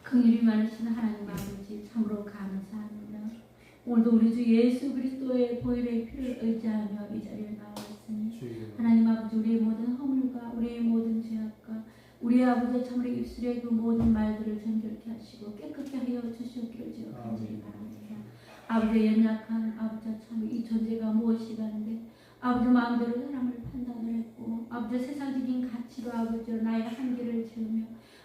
긍휼이 많으신 하나님 아버지 참으로 감사합니다. 오늘도 우리 주 예수 그리스도의 보혈의 피를 의지하며 이 자리에 나와있으니 하나님 아버지 우리의 모든 허물과 우리의 모든 죄악과 우리의 아버지 참으로 입술의 그 모든 말들을 정결케 하시고 깨끗게 하여 주시옵기를 주여 간절히 바랍니다. 아버지의 연약한 아버지 참 이 존재가 무엇이가 하는데 아버지 마음대로 사람을 판단을 했고 아버지 세상적인 가치로 아버지 나의 한계를 채우며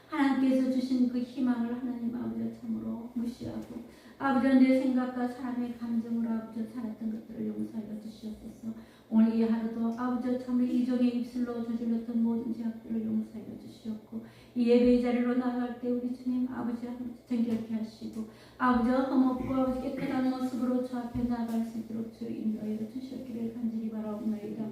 하나님께서 주신 그 희망을 하나님 아버지 참으로 무시하고 아버지 내 생각과 사람의 감정으로 아버지 살았던 것들을 용서하여 주시옵소서. 오늘 이 하루도 아버지 참으로 이종의 입술로 저질렀던 모든 죄악들을 용서하여 주시옵고 이 예배의 자리로 나아갈 때 우리 주님 아버지 정결케 하시고 아버지 흠없고 아버지 깨끗한 모습으로 주 앞에 나아갈 수 있도록 주 인도하여 주시옵기를 간절히 바라옵나이다.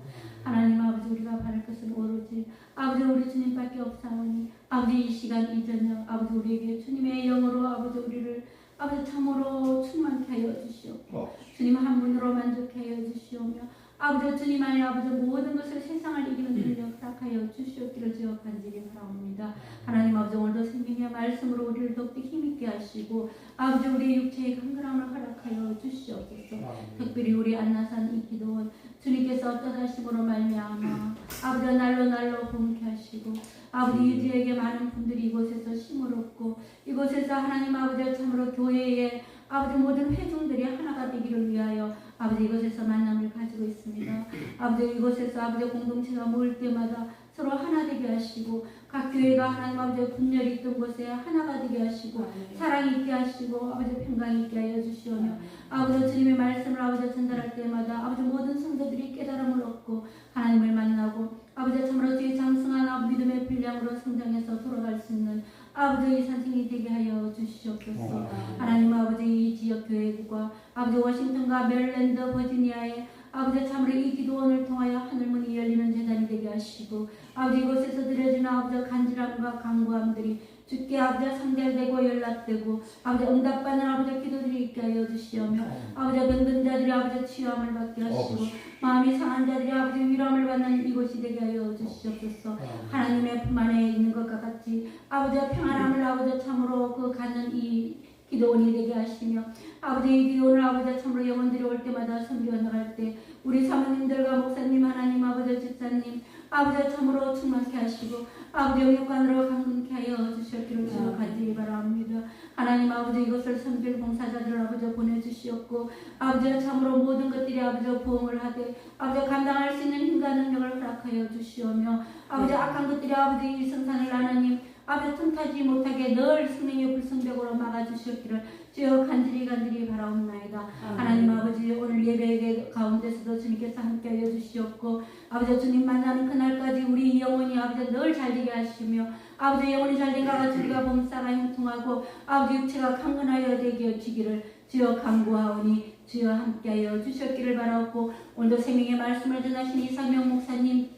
하나님 아버지 우리가 바랄 것은 오로지 아버지 우리 주님밖에 없사오니 아버지 이 시간 이 저녁 아버지 우리에게 주님의 영으로 아버지 우리를 아버지 참으로 충만케 하여 주시옵고 주님 한 분으로 만족케 하여 주시오며 아버지 주님 안에 아버지 모든 것을 세상을 이기는 능력 허락하여 주시옵기를 주여 간절히 바라옵니다. 하나님 아버지 오늘도 생명의 말씀으로 우리를 더욱더 힘있게 하시고 아버지 우리의 육체의 강건함을 허락하여 주시옵소서. 특별히 우리 안나산 이 기도원 주님께서 떠나심으로 말미암아 아버지 날로 부흥케 하시고 아버지 이 지역에 많은 분들이 이곳에서 힘을 얻고 이곳에서 하나님 아버지 참으로 교회에 아버지 모든 회중들이 하나가 되기를 위하여 아버지 이곳에서 만남을 가지고 있습니다. 아버지 이곳에서 아버지 공동체가 모일 때마다 서로 하나 되게 하시고 각 교회가 하나님 아버지 분열이 있던 곳에 하나가 되게 하시고 사랑이 있게 하시고 아버지 평강이 있게 하여 주시오며 아버지 주님의 말씀을 아버지 전달할 때마다 아버지 모든 성도들이 깨달음을 얻고 하나님을 만나고 아버지 참으로 주의 장성한 믿음의 분량으로 성장해서 돌아갈 수 있는 아버지의 산생이 되게 하여 주시옵소서. 하나님 아버지 이 지역 교회들과 아버지 워싱턴과 메릴랜드 버지니아에 아버지 참으로 이 기도원을 통하여 하늘문이 열리는 재단이 되게 하시고 아버지 이곳에서 드려지는 아버지 간절함과 간구함들이 주께 아버지 상달되고 연락되고 아버지 응답받는 아버지 기도들이 있게 하여 주시오며 아버지 병든 자들이 아버지 치유함을 받게 하시고 마음이 상한 자들이 아버지 위로함을 받는 이곳이 되게 하여 주시옵소서. 하나님의 품 안에 있는 것과 같이 아버지 평안함을 아버지 참으로 그 갖는 이 기도원이 되게 하시며 아버지 이 기도원을 아버지 참으로 영혼들이 올 때마다 섬겨 나갈 때 우리 사모님들과 목사님 하나님 아버지 집사님 아버지 참으로 충만케 하시고 아버지 영육간으로 강건케 하여 주셨기를 주여 간절히 바랍니다. 하나님 아버지 이것을 섬길 봉사자들 아버지 보내주시옵고 아버지 참으로 모든 것들이 아버지 부흥을 하되 아버지 감당할 수 있는 힘과 능력을 허락하여 주시오며 아버지 악한 것들이 아버지 이 성산을 하나님 아버지 틈타지 못하게 늘 성령의 불성벽으로 막아주셨기를 주여 간절히 바라옵나이다. 하나님 아버지 오늘 예배 가운데서도 주님께서 함께하여 주시옵고 아버지 주님 만나는 그날까지 우리 영혼이 아버지 늘 잘되게 하시며 아버지 영혼이 잘된가 같이 우리가 범사가 형통하고 아버지 육체가 강건하여 되게 주기를 주여 간구하오니 주여 함께하여 주셨기를 바라옵고 오늘도 생명의 말씀을 전하신 이상명 목사님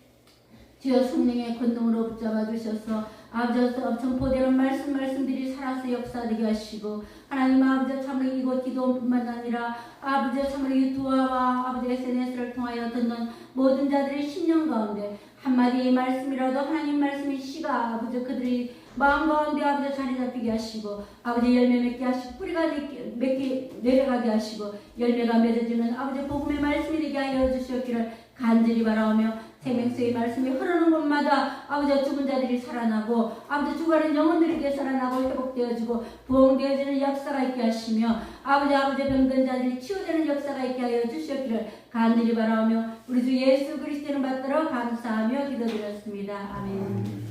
주여 성령의 권능으로 붙잡아 주셔서 아버지 선포되는 말씀들이 살아서 역사되게 하시고 하나님 아버지 참으로 이곳 기도뿐만 아니라 아버지 참으로 유튜브와 아버지 SNS를 통하여 듣는 모든 자들의 심령 가운데 한마디의 말씀이라도 하나님 말씀의 씨가 아버지 그들이 마음 가운데 아버지 자리 잡히게 하시고 아버지 열매 맺게 하시고 뿌리가 맺게 내려가게 하시고 열매가 맺어지는 아버지 복음의 말씀이 되게 하여 주셨기를 간절히 바라오며 생명수의 말씀이 흐르는 곳마다 아버지 죽은 자들이 살아나고 아버지 죽어가는 영혼들에게 살아나고 회복되어지고 부흥되어지는 역사가 있게 하시며 아버지 병든 자들이 치유되는 역사가 있게 하여 주셨기를 간절히 바라오며 우리 주 예수 그리스도를 받들어 감사하며 기도드렸습니다. 아멘.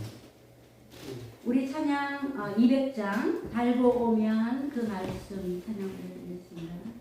우리 찬양 200장 달고 오면 그 말씀 찬양드리겠습니다.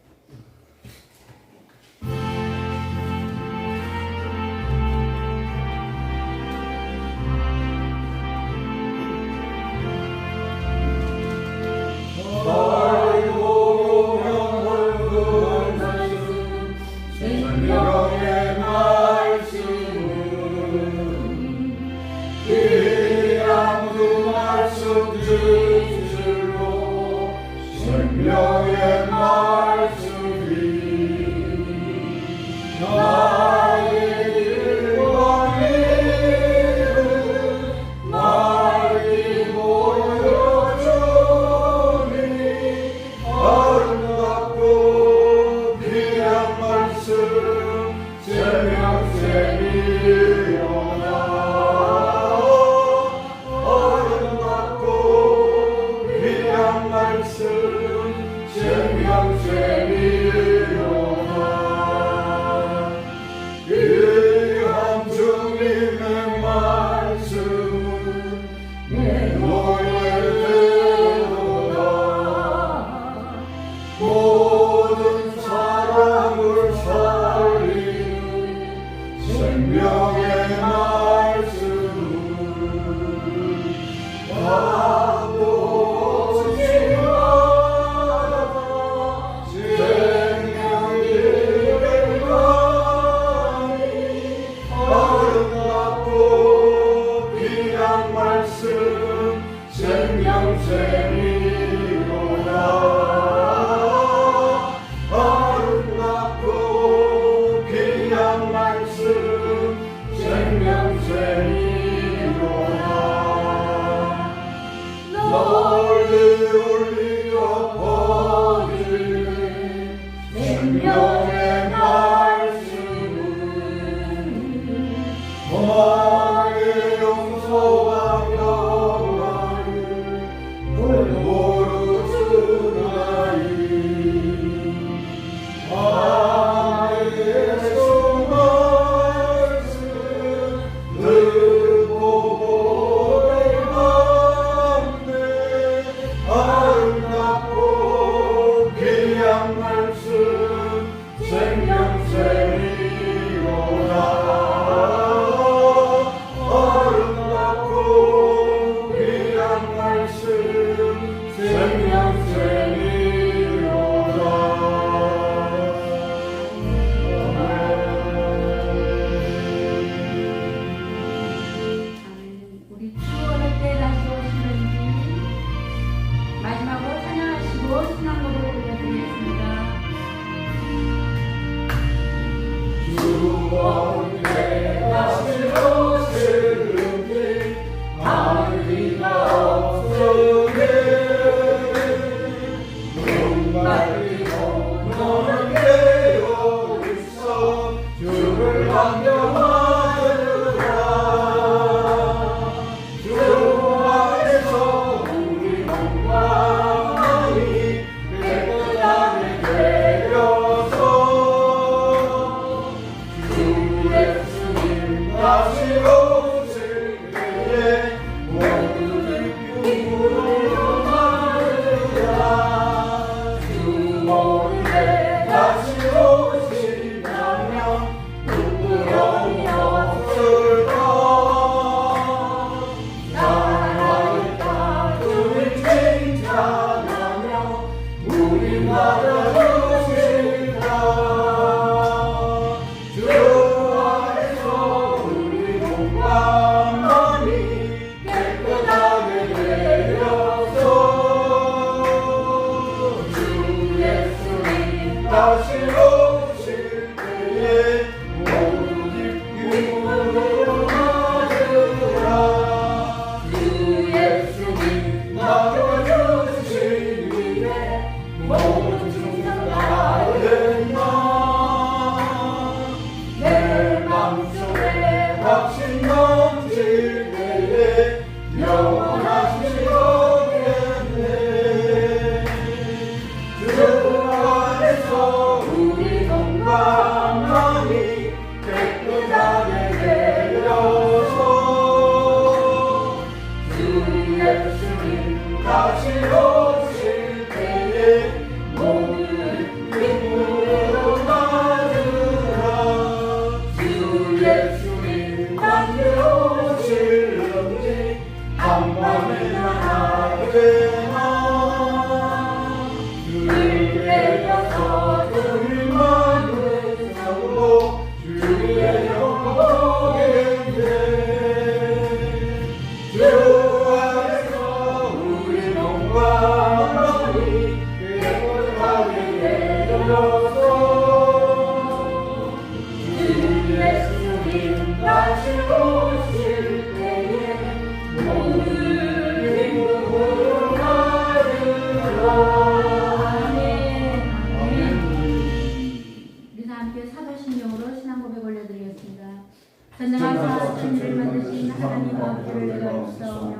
전능하사 천지를 만드신 하나님 아버지를 내가 믿사오며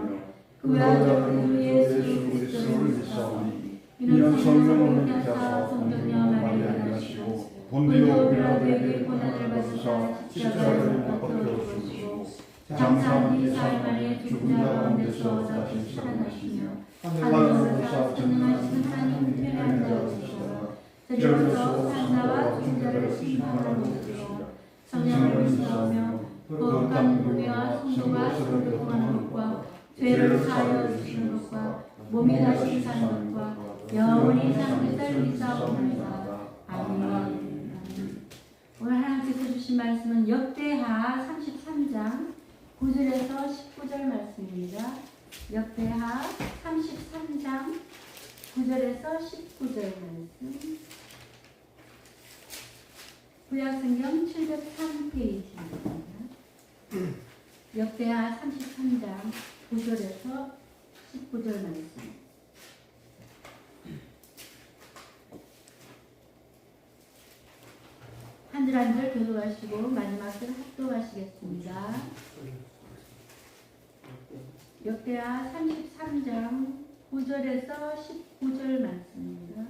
그 외아들 예수 그리스도를 믿사오니 이는 성령을 믿사사 성령녀 마리아를 하시고 본디오 빌라도에게 고난을 받으사 십자가에 못 박혀 죽으시고 장사한 뒤 사흘 만에 죽은 자 가운데서 다시 살아나시며 하늘에 오르사 전능하신 하나님 편에 앉아계시다가 저리로서 산자와 죽은 자를 심판하러 오시리라. 성령을 믿사오며 거룩한 공의와 성도가 서로 교통하는 것과 죄를 사하여 주시는 것과 몸이 다시 사는 것과 영원히 사는 것을 믿사옵나이다. 아멘. 오늘 하나님께서 주신 말씀은 역대하 33장 9절에서 19절 말씀입니다. 역대하 33장 9절에서 19절 말씀. 구약성경 703페이지입니다. 역대하 33장 9절에서 19절 말씀. 한 줄 한 줄 교독하시고 마지막 줄 합독하시겠습니다. 역대하 33장 9절에서 19절 말씀입니다.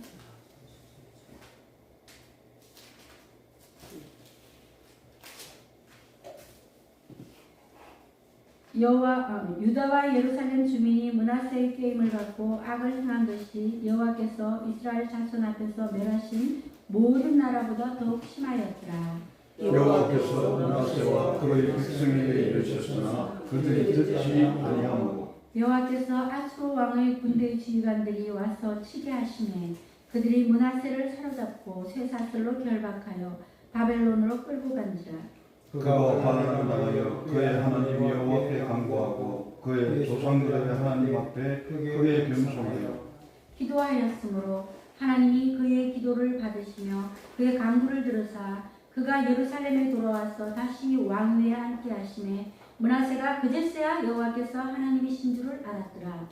유다와 예루살렘 주민이 므낫세의 꾀임을 받고 악을 행한 것이 여호와께서 이스라엘 자손 앞에서 멸하신 모든 나라보다 더욱 심하였더라. 여호와께서 므낫세와 그의 백성에게 이르셨으나 그들이 듣지 아니하고 여호와께서 아수르 왕의 군대 지휘관들이 와서 치게 하시매 그들이 므낫세를 사로잡고 쇠사슬로 결박하여 바벨론으로 끌고 간지라. 그가 환난을 당하여 그의 하나님 여호와께 간구하고 그의 조상들의 하나님 앞에 크게 겸손하여 기도하였으므로 하나님이 그의 기도를 받으시며 그의 간구를 들으사 그가 예루살렘에 돌아와서 다시 왕위에 앉게 하시매 므낫세가 그제서야 여호와께서 하나님이신 줄을 알았더라.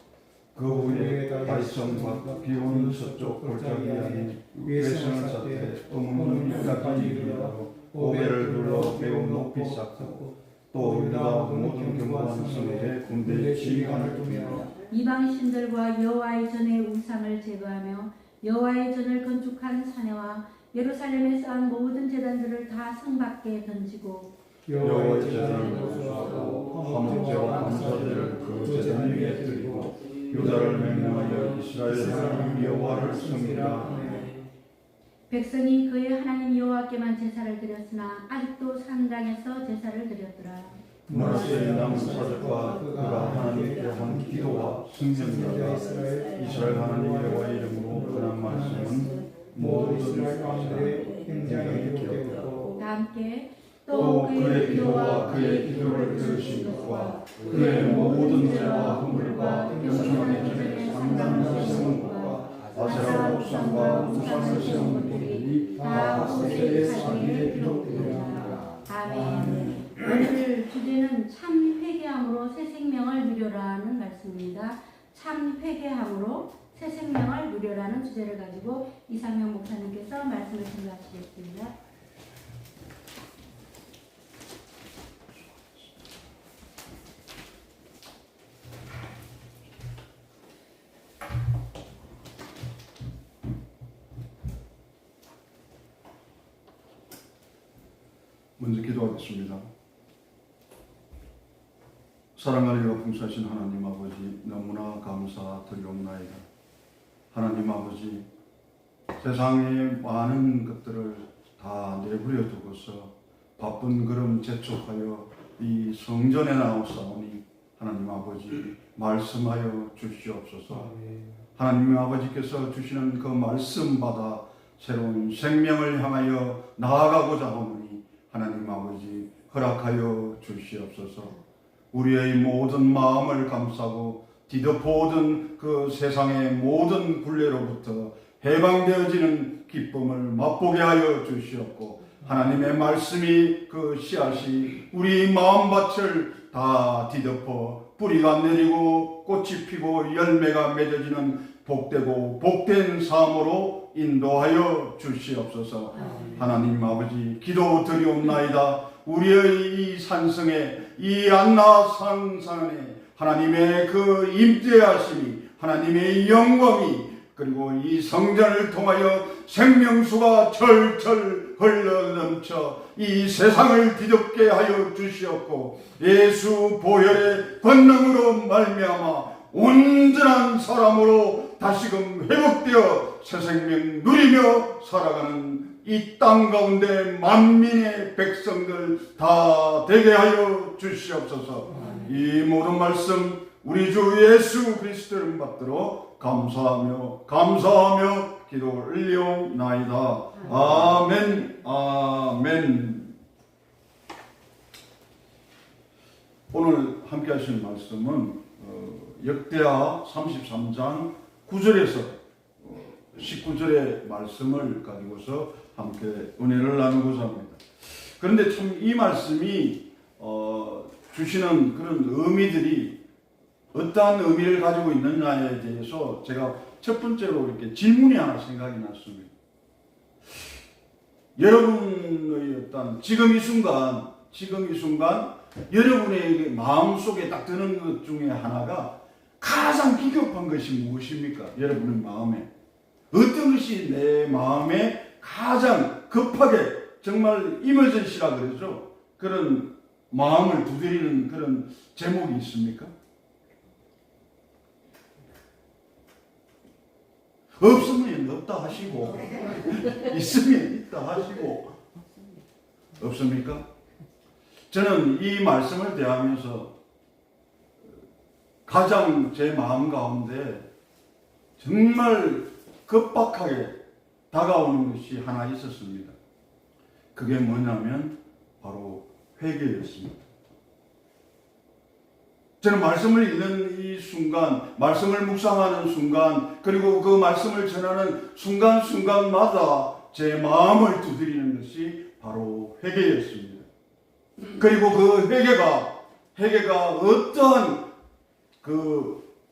그 후에 다윗성과 비오는 서쪽 골짜기 안에 외성을 쌓되 어문문 위까지 이르러 오벨을 둘러 매우 높이 쌓고 또 유다 모든 견고한 성에 군대 지휘관을 두며 이방 신들과 여호와의 전의 우상을 제거하며 여호와의 전을 건축한 사내와 예루살렘에 쌓은 모든 제단들을 다 성 밖에 던지고 여호와의 제단을 거주하고 화목제와 감사제를 그 제단 위에 드리고 유다를 맹령하여 이스라엘 하나님 여호와를 섬기라. 백성이 그의 하나님 여호와께만 제사를 드렸으나 아직도 산 땅에서 제사를 드렸더라. 문하세의 남은 사적과 그가 하나님께 한 기도와 승전이라. 이스라엘 하나님 여호와의 이름으로 그런 말씀은 모든 가운데 굉장히 기억되고 다 함께 또 그의 기도와 그의 기도를 들으신 것과 그의 모든 죄와 허물과 영원한 전에 상당한 세운 것과 아세라 목상과 우상을 세운 분들이 다 모세의 사기에 기록되리라. 아멘. 오늘 주제는 참 회개함으로 새 생명을 누려라는 말씀입니다. 참 회개함으로 새 생명을 누려라는 주제를 가지고 이상명 목사님께서 말씀을 전하시겠습니다. 먼저 기도하겠습니다. 사랑하리라 풍성하신 하나님 아버지, 너무나 감사드리옵나이다. 하나님 아버지, 세상의 많은 것들을 다 내버려 두고서 바쁜 걸음 재촉하여 이 성전에 나오사오니 하나님 아버지 말씀하여 주시옵소서. 하나님 아버지께서 주시는 그 말씀 받아 새로운 생명을 향하여 나아가고자 하오니 하나님 아버지 허락하여 주시옵소서. 우리의 모든 마음을 감싸고 뒤덮어오던 그 세상의 모든 굴레로부터 해방되어지는 기쁨을 맛보게 하여 주시옵고 하나님의 말씀이 그 씨앗이 우리 마음밭을 다 뒤덮어 뿌리가 내리고 꽃이 피고 열매가 맺어지는 복되고 복된 삶으로 인도하여 주시옵소서. 하나님 아버지 기도드리옵나이다. 우리의 이 산성에 이 안나 산산에 하나님의 그 임재하심이 하나님의 영광이 그리고 이 성전을 통하여 생명수가 철철 흘러넘쳐 이 세상을 뒤덮게 하여 주시옵고 예수 보혈의 권능으로 말미암아 온전한 사람으로 다시금 회복되어 새 생명 누리며 살아가는 이 땅 가운데 만민의 백성들 다 되게 하여 주시옵소서. 이 모든 말씀 우리 주 예수 그리스도를 받들어 감사하며 기도를 올리옵나이다. 아멘. 아멘. 오늘 함께 하실 말씀은 역대하 33장 9절에서 19절의 말씀을 가지고서 함께 은혜를 나누고자 합니다. 그런데 참 이 말씀이 주시는 그런 의미들이 어떠한 의미를 가지고 있느냐에 대해서 제가 첫 번째로 이렇게 질문이 하나 생각이 났습니다. 여러분의 어떤 지금 이 순간 여러분의 마음속에 딱 드는 것 중에 하나가 가장 비겁한 것이 무엇입니까? 여러분의 마음에 어떤 것이 내 마음에 가장 급하게 정말 이머전시라 그러죠. 그런 마음을 두드리는 그런 제목이 있습니까? 없으면 없다 하시고 있으면 있다 하시고 없습니까? 저는 이 말씀을 대하면서 가장 제 마음 가운데 정말 급박하게 다가오는 것이 하나 있었습니다. 그게 뭐냐면 바로 회개였습니다. 저는 말씀을 읽는 이 순간, 말씀을 묵상하는 순간, 그리고 그 말씀을 전하는 순간순간마다 제 마음을 두드리는 것이 바로 회개였습니다. 그리고 그 회개가 어떠한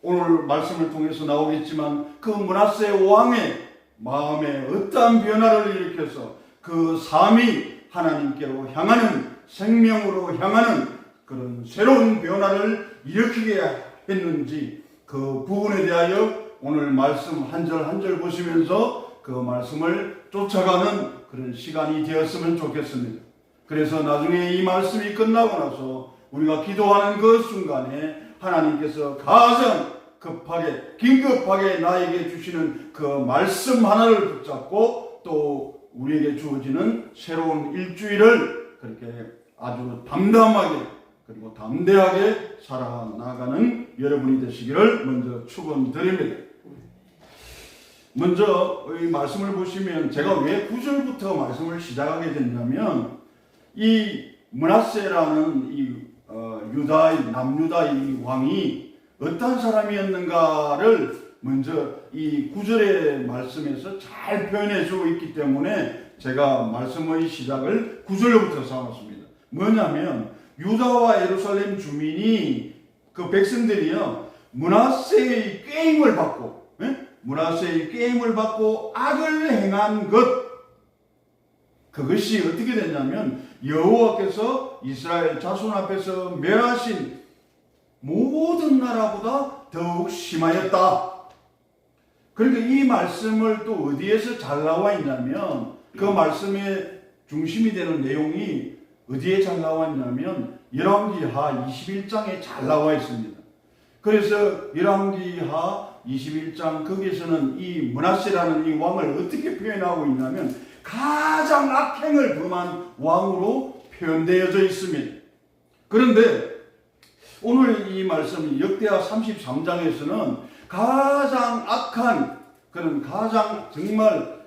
오늘 말씀을 통해서 나오겠지만 그 므낫세 왕의 마음에 어떠한 변화를 일으켜서 그 삶이 하나님께로 향하는 생명으로 향하는 그런 새로운 변화를 일으키게 했는지 그 부분에 대하여 오늘 말씀 한 절 한 절 보시면서 그 말씀을 쫓아가는 그런 시간이 되었으면 좋겠습니다. 그래서 나중에 이 말씀이 끝나고 나서 우리가 기도하는 그 순간에 하나님께서 가장 급하게 긴급하게 나에게 주시는 그 말씀 하나를 붙잡고 또 우리에게 주어지는 새로운 일주일을 그렇게 아주 담담하게 그리고 담대하게 살아나가는 여러분이 되시기를 먼저 축원드립니다. 먼저 이 말씀을 보시면 제가 왜 9절부터 말씀을 시작하게 됐냐면 이 므낫세라는 이 남유다 이 왕이 어떤 사람이었는가를 먼저 이 9절의 말씀에서 잘 표현해 주고 있기 때문에 제가 말씀의 시작을 9절부터 삼았습니다. 뭐냐면 유다와 예루살렘 주민이 그 백성들이요 므낫세의 꾀임을 받고 므낫세의 꾀임을 받고 악을 행한 그것이 어떻게 됐냐면 여호와께서 이스라엘 자손 앞에서 멸하신 모든 나라보다 더욱 심하였다. 그러니까 이 말씀을 또 어디에서 잘 나와 있냐면 그 말씀의 중심이 되는 내용이 어디에 잘 나와 있냐면 열왕기하 21장에 잘 나와 있습니다. 그래서 열왕기하 21장 거기에서는 이 므낫세라는 이 왕을 어떻게 표현하고 있냐면 가장 악행을 범한 왕으로 표현되어져 있습니다. 그런데 오늘 이 말씀 역대하 33장에서는 가장 악한 그런 가장 정말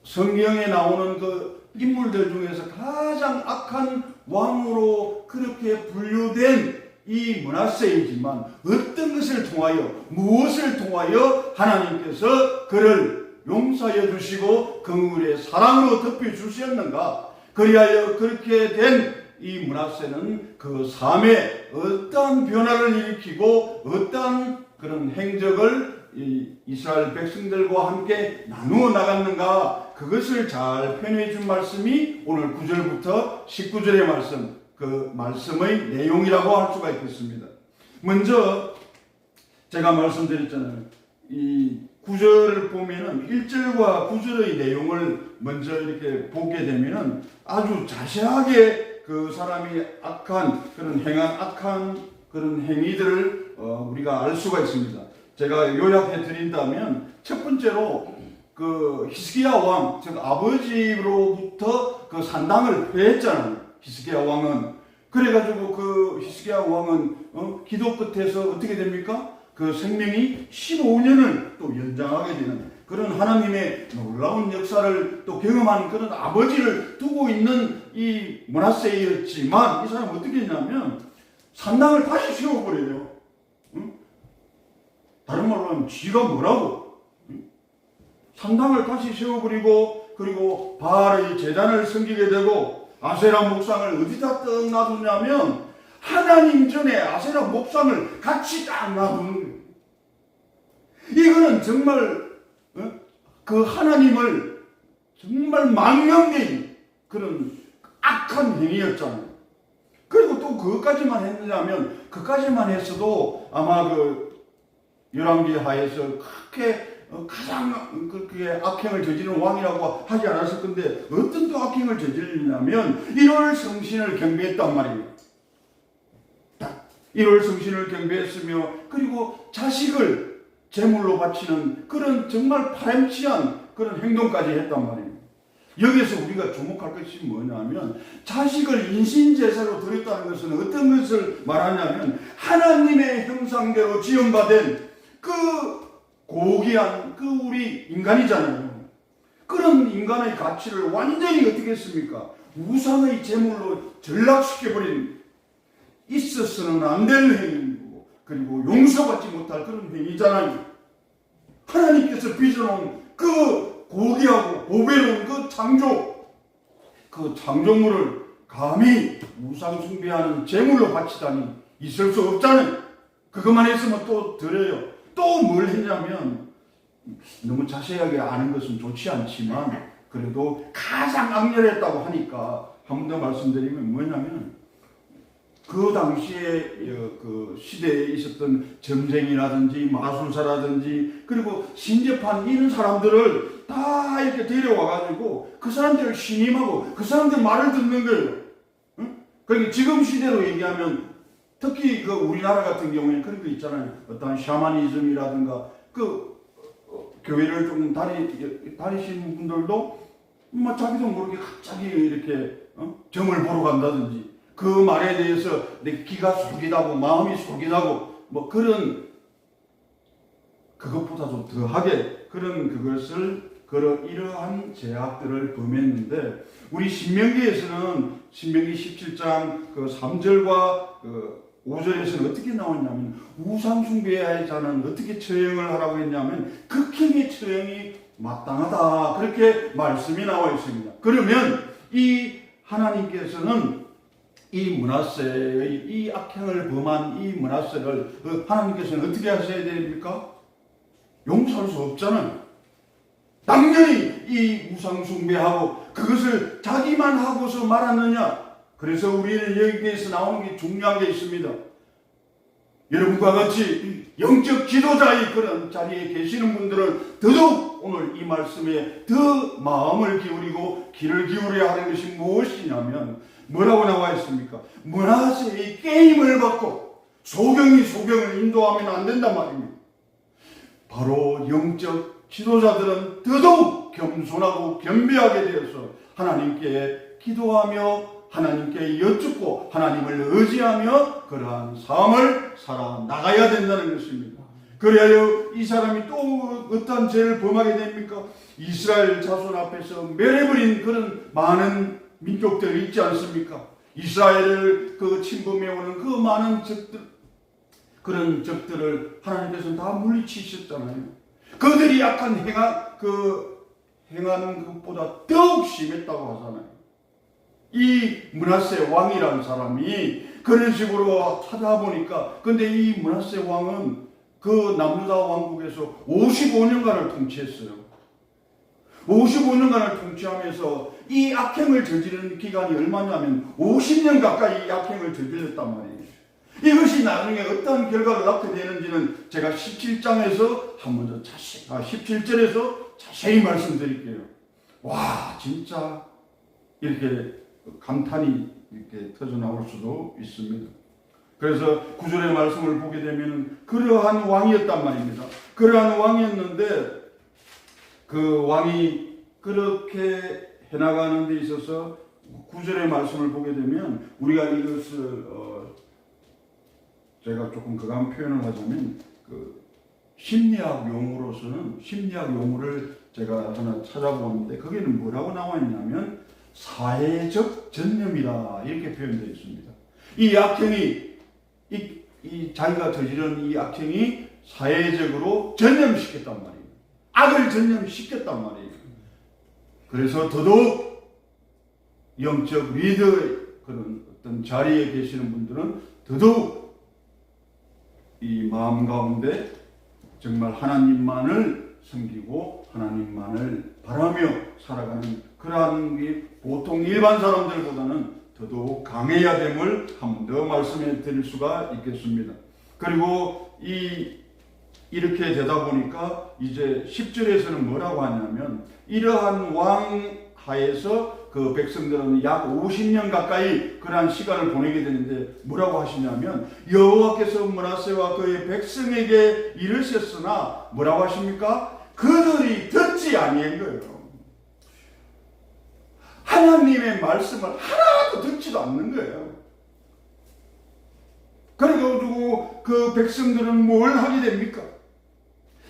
성경에 나오는 그 인물들 중에서 가장 악한 왕으로 그렇게 분류된 이 므낫세이지만 어떤 것을 통하여 무엇을 통하여 하나님께서 그를 용서해 주시고 긍휼의 사랑으로 덮여 주셨는가? 그리하여 그렇게 된 이 므낫세는 그 삶에 어떤 변화를 일으키고 어떤 그런 행적을 이스라엘 백성들과 함께 나누어 나갔는가? 그것을 잘 표현해 준 말씀이 오늘 9절부터 19절의 말씀, 그 말씀의 내용이라고 할 수가 있겠습니다. 먼저 제가 말씀드렸잖아요. 이 9절을 보면은 1절과 9절의 내용을 먼저 이렇게 보게 되면은 아주 자세하게 그 사람이 행한 악한 그런 행위들을 우리가 알 수가 있습니다. 제가 요약해 드린다면 첫 번째로 그 히스기야 왕, 즉 아버지로부터 그 산당을 회했잖아요. 히스기야 왕은. 그래가지고 그 히스기야 왕은 기도 끝에서 어떻게 됩니까? 그 생명이 15년을 또 연장하게 되는 그런 하나님의 놀라운 역사를 또 경험한 그런 아버지를 두고 있는 이 므낫세였지만 이 사람은 어떻게 했냐면 산당을 다시 세워버려요. 응? 다른 말로 하면 쥐가 뭐라고? 응? 산당을 다시 세워버리고 그리고 바알의 제단을 섬기게 되고 아세라 목상을 어디다 떡 놔두냐면 하나님 전에 아세라 목상을 같이 딱 놔두는 거예요. 이거는 정말 그 하나님을 정말 망령된 그런 악한 행위였잖아요. 그리고 또 그것까지만 했냐면 그까지만 했어도 아마 그 열왕기하에서 그렇게 가장 그렇게 악행을 저지른 왕이라고 하지 않았을 건데 어떤 또 악행을 저지르냐면 1월 성신을 경배했단 말이에요. 1월 성신을 경배했으며 그리고 자식을 제물로 바치는 그런 정말 파렴치한 그런 행동까지 했단 말이에요. 여기서 우리가 주목할 것이 뭐냐면 자식을 인신제사로 드렸다는 것은 어떤 것을 말하냐면 하나님의 형상대로 지음받은 그 고귀한 그 우리 인간이잖아요. 그런 인간의 가치를 완전히 어떻게 했습니까? 우상의 제물로 전락시켜버린 있어서는 안 될 행위고 그리고 용서받지 못할 그런 행위잖아요. 하나님께서 빚어놓은 그 고귀하고 보배로운 그 창조물을 감히 우상 숭배하는 제물로 바치다니 있을 수 없잖아요. 그것만 했으면 또 드려요. 또 뭘 했냐면 너무 자세하게 아는 것은 좋지 않지만 그래도 가장 악렬했다고 하니까 한 번 더 말씀드리면 뭐냐면 그 당시에 그 시대에 있었던 점쟁이라든지 마술사라든지 그리고 신접한 이런 사람들을 다 이렇게 데려와가지고 그 사람들을 신임하고 그 사람들 말을 듣는 거예요. 응? 그러니까 지금 시대로 얘기하면 특히 그 우리나라 같은 경우에는 그런 거 있잖아요. 어떤 샤머니즘이라든가 그 교회를 좀 다니시는 분들도 뭐 자기도 모르게 갑자기 이렇게 점을 보러 간다든지 그 말에 대해서 내 귀가 솔깃하고 마음이 솔깃하고 뭐 그런 그것보다 좀 더하게 그런 그것을 이러한 죄악들을 범했는데 우리 신명기에서는 신명기 17장 그 3절과 그 5절에서는 어떻게 나왔냐면 우상숭배의 자는 어떻게 처형을 하라고 했냐면 극형의 처형이 마땅하다 그렇게 말씀이 나와 있습니다. 그러면 이 하나님께서는 이 므낫세의 이 악행을 범한 이 므낫세를 하나님께서는 어떻게 하셔야 됩니까? 용서할 수 없잖아요. 당연히 이 우상숭배하고 그것을 자기만 하고서 말았느냐? 그래서 우리는 여기에서 나오는 게 중요한 게 있습니다. 여러분과 같이 영적 지도자의 그런 자리에 계시는 분들은 더더욱 오늘 이 말씀에 더 마음을 기울이고 귀를 기울여야 하는 것이 무엇이냐면 뭐라고 나와 있습니까? 므낫세의 게임을 받고 소경을 인도하면 안 된단 말입니다. 바로 영적 지도자들은 더더욱 겸손하고 겸비하게 되어서 하나님께 기도하며 하나님께 여쭙고 하나님을 의지하며 그러한 삶을 살아나가야 된다는 것입니다. 그래야 이 사람이 또 어떤 죄를 범하게 됩니까? 이스라엘 자손 앞에서 멸해버린 그런 많은 민족들이 있지 않습니까? 이스라엘을 그 침범해오는 그 많은 적들, 그런 적들을 하나님께서는 다 물리치셨잖아요. 그들이 약한 행하는 것보다 더욱 심했다고 하잖아요. 이 므낫세 왕이라는 사람이 그런 식으로 찾아보니까 근데 이 므낫세 왕은 그 남유다 왕국에서 55년간을 통치했어요. 55년간을 통치하면서 이 악행을 저지르는 기간이 얼마냐면 50년 가까이 이 악행을 저질렀단 말이에요. 이것이 나중에 어떤 결과를 낳게 되는지는 제가 17장에서 한 번 더 17절에서 자세히 말씀드릴게요. 와, 진짜 이렇게 감탄이 이렇게 터져 나올 수도 있습니다. 그래서 9절의 말씀을 보게 되면 그러한 왕이었단 말입니다. 그러한 왕이었는데 그 왕이 그렇게 해나가는 데 있어서 9절의 말씀을 보게 되면 우리가 이것을 제가 조금 그간 표현을 하자면 그 심리학 용어로서는 심리학 용어를 제가 하나 찾아보았는데 거기는 뭐라고 나와 있냐면 사회적 전념이다 이렇게 표현되어 있습니다. 이 악행이 이 자기가 저지른 이 악행이 사회적으로 전념시켰단 말이에요. 악을 전념시켰단 말이에요. 그래서 더더욱 영적 리더의 그런 어떤 자리에 계시는 분들은 더더욱 이 마음 가운데 정말 하나님만을 섬기고 하나님만을 바라며 살아가는 그러한 게 보통 일반 사람들보다는 더더욱 강해야 됨을 한 번 더 말씀해 드릴 수가 있겠습니다. 그리고 이렇게 되다 보니까 이제 10절에서는 뭐라고 하냐면 이러한 왕 하에서 그 백성들은 약 50년 가까이 그러한 시간을 보내게 되는데 뭐라고 하시냐면 여호와께서 므낫세와 그의 백성에게 이르셨으나 뭐라고 하십니까? 그들이 듣지 아니한 거예요. 하나님의 말씀을 하나도 듣지도 않는 거예요. 그래가지고 그 백성들은 뭘 하게 됩니까?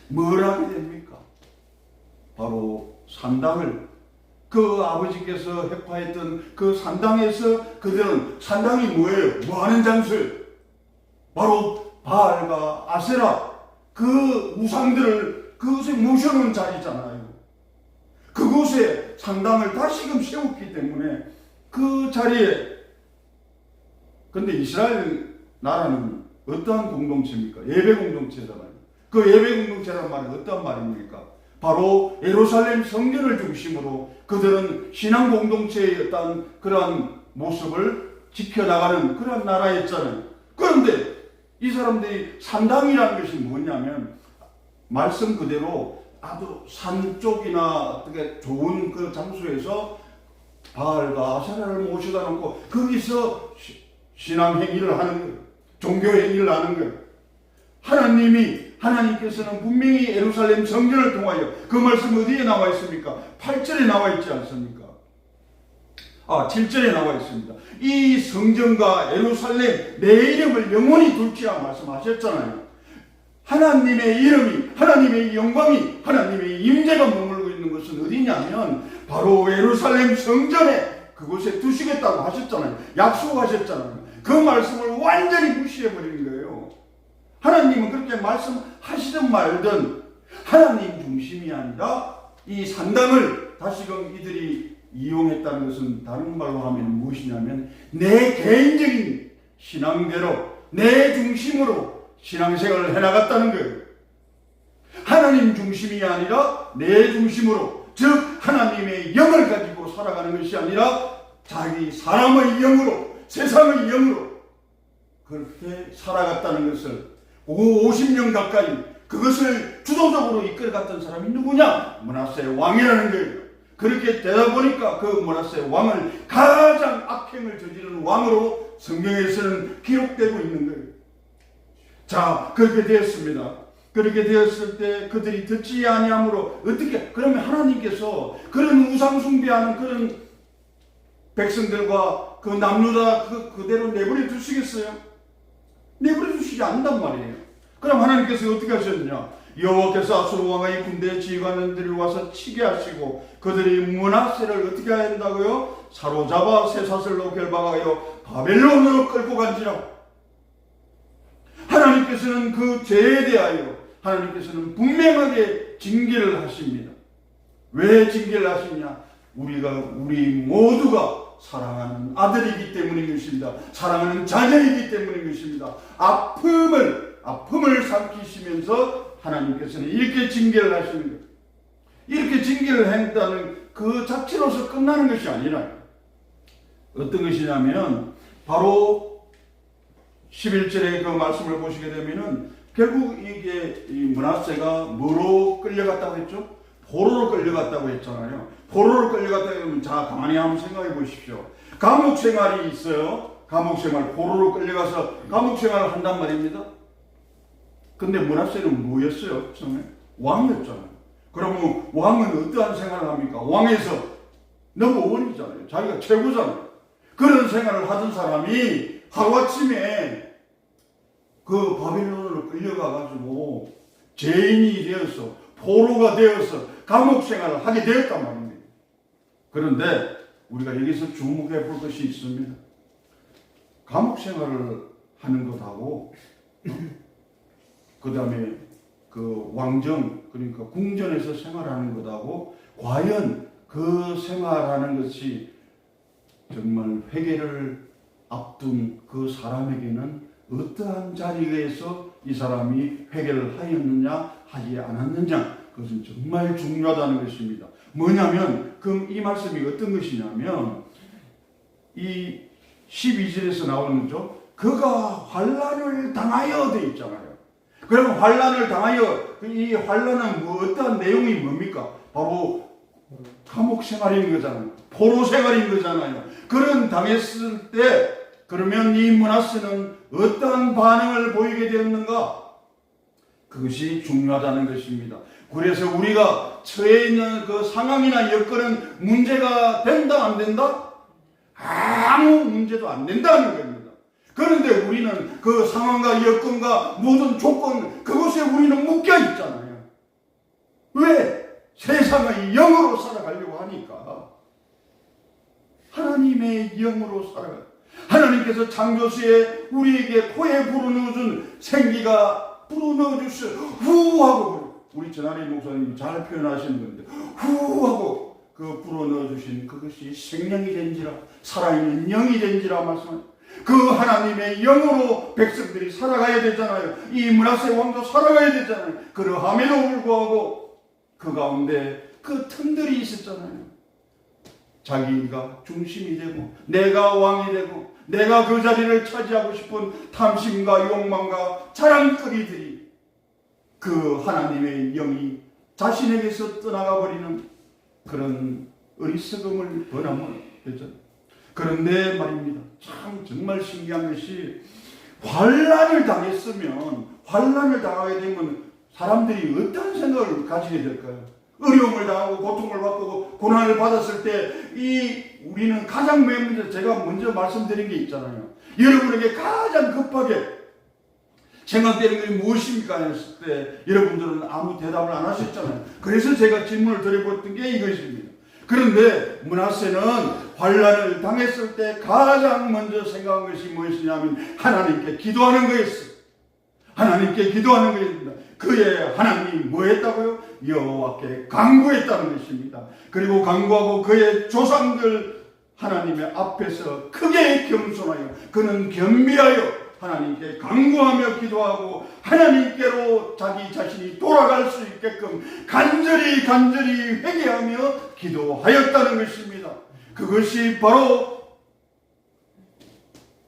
뭘 하게 됩니까? 바로 산당을 그 아버지께서 해파했던 그 산당에서 그들은 산당이 뭐예요? 뭐 하는 장소예요? 바로 바알과 아세라 그 우상들을 그곳에 모셔놓은 자리잖아요. 그곳에 산당을 다시금 세웠기 때문에 그 자리에 근데 이스라엘 나라는 어떠한 공동체입니까? 예배 공동체잖아요. 그 예배 공동체란 말은 어떤 말입니까? 바로 예루살렘 성전을 중심으로 그들은 신앙 공동체의 어떤 그러한 모습을 지켜나가는 그런 나라였잖아요. 그런데 이 사람들이 산당이라는 것이 뭐냐면 말씀 그대로 아주 산 쪽이나 어떻게 좋은 그 장소에서 바알과 아세라를 모셔다 놓고 거기서 신앙 행위를 하는 거예요. 종교 행위를 하는 거예요. 하나님께서는 분명히 예루살렘 성전을 통하여 그 말씀 어디에 나와 있습니까? 8절에 나와 있지 않습니까? 7절에 나와 있습니다. 이 성전과 예루살렘 내 이름을 영원히 둘지라 말씀하셨잖아요. 하나님의 이름이, 하나님의 영광이, 하나님의 임재가 머물고 있는 것은 어디냐면 바로 예루살렘 성전에 그곳에 두시겠다고 하셨잖아요. 약속하셨잖아요. 그 말씀을 완전히 무시해버리는 거예요. 하나님은 그렇게 말씀하시든 말든 하나님 중심이 아니라 이 산당을 다시금 이들이 이용했다는 것은 다른 말로 하면 무엇이냐면 내 개인적인 신앙대로 내 중심으로 신앙생활을 해나갔다는 거예요. 하나님 중심이 아니라 내 중심으로, 즉 하나님의 영을 가지고 살아가는 것이 아니라 자기 사람의 영으로, 세상의 영으로 그렇게 살아갔다는 것을 50년 가까이 그것을 주도적으로 이끌어갔던 사람이 누구냐? 므낫세 왕이라는 거예요. 그렇게 되다 보니까 그 므낫세 왕을 가장 악행을 저지르는 왕으로 성경에서는 기록되고 있는 거예요. 자, 그렇게 되었습니다. 그렇게 되었을 때 그들이 듣지 아니함으로 어떻게, 그러면 하나님께서 그런 우상 숭배하는 그런 백성들과 그 남유다 그대로 내버려 두시겠어요? 내버려 두시지 않는단 말이에요. 그럼 하나님께서 어떻게 하셨느냐? 여호와께서 아수르 왕의 군대 지휘관들이 와서 치게 하시고 그들이 므낫세를 어떻게 한다고요? 사로잡아 쇠사슬로 결박하여 바벨론으로 끌고 간지라. 하나님께서는 그 죄에 대하여 분명하게 징계를 하십니다. 왜 징계를 하시냐? 우리 모두가 사랑하는 아들이기 때문인 것입니다. 사랑하는 자녀이기 때문인 것입니다. 아픔을 삼키시면서 하나님께서는 이렇게 징계를 하시는 거예요. 이렇게 징계를 했다는 그 자체로서 끝나는 것이 아니라 어떤 것이냐면 바로 11절의 그 말씀을 보시게 되면은 결국 이게 이 므낫세가 뭐로 끌려갔다고 했죠? 포로로 끌려갔다고 했잖아요. 포로로 끌려갔다고 하면 자 가만히 한번 생각해 보십시오. 감옥 생활이 있어요. 감옥 생활, 포로로 끌려가서 감옥 생활을 한단 말입니다. 근데 므낫세는 뭐였어요? 처음에 왕이었잖아요. 그러면 왕은 어떠한 생활을 합니까? 왕에서 넘버원이잖아요. 자기가 최고잖아요. 그런 생활을 하던 사람이 하루아침에 그 바벨론으로 끌려가가지고 죄인이 되어서 포로가 되어서 감옥 생활을 하게 되었단 말입니다. 그런데 우리가 여기서 주목해 볼 것이 있습니다. 감옥 생활을 하는 것하고 그 다음에 그 왕정, 그러니까 궁전에서 생활하는 것하고 과연 그 생활하는 것이 정말 회개를 앞둔 그 사람에게는 어떠한 자리에서 이 사람이 회개를 하였느냐 하지 않았느냐, 그것은 정말 중요하다는 것입니다. 뭐냐면 그럼 이 말씀이 어떤 것이냐면 이 12절에서 나오는 거죠. 그가 환난을 당하여 되어 있잖아요. 그러면 환난을 당하여, 이 환난은 어떠한 내용이 뭡니까? 바로 감옥 생활인 거잖아요. 포로 생활인 거잖아요. 그런 당했을 때 그러면 이 므낫세는 어떠한 반응을 보이게 되었는가? 그것이 중요하다는 것입니다. 그래서 우리가 처해 있는 그 상황이나 여건은 문제가 된다 안 된다? 아무 문제도 안 된다는 겁니다. 그런데 우리는 그 상황과 여건과 모든 조건 그것에 우리는 묶여 있잖아요. 왜? 세상의 영으로 살아가려고 하니까. 하나님의 영으로 살아가. 하나님께서 창조시에 우리에게 코에 불어넣어준 생기가 불어넣어주셔. 후 하고, 우리 전하리 목사님이 잘 표현하시는 건데, 후 하고 그 불어넣어주신 그것이 생명이 된지라, 살아있는 영이 된지라 말씀합니다. 그 하나님의 영으로 백성들이 살아가야 되잖아요. 이 므낫세 왕도 살아가야 되잖아요. 그러함에도 불구하고 그 가운데 그 틈들이 있었잖아요. 자기가 중심이 되고 내가 왕이 되고 내가 그 자리를 차지하고 싶은 탐심과 욕망과 자랑거리들이 그 하나님의 영이 자신에게서 떠나가 버리는 그런 어리석음을 범하면 되죠. 그런데 말입니다. 참 정말 신기한 것이 환난을 당했으면, 환난을 당하게 되면 사람들이 어떤 생각을 가지게 될까요? 어려움을 당하고 고통을 받고 고난을 받았을 때 우리는 가장 맨 먼저 제가 먼저 말씀드린 게 있잖아요. 여러분에게 가장 급하게 생각되는 것이 무엇입니까? 했을 때 여러분들은 아무 대답을 안 하셨잖아요. 그래서 제가 질문을 드려봤던 게 이것입니다. 그런데 므낫세는 환난을 당했을 때 가장 먼저 생각한 것이 무엇이냐면 하나님께 기도하는 거였어요. 하나님께 기도하는 것입니다. 그의 하나님이 뭐 했다고요? 여호와께 간구했다는 것입니다. 그리고 간구하고 그의 조상들 하나님의 앞에서 크게 겸손하여 그는 겸비하여 하나님께 간구하며 기도하고 하나님께로 자기 자신이 돌아갈 수 있게끔 간절히 회개하며 기도하였다는 것입니다. 그것이 바로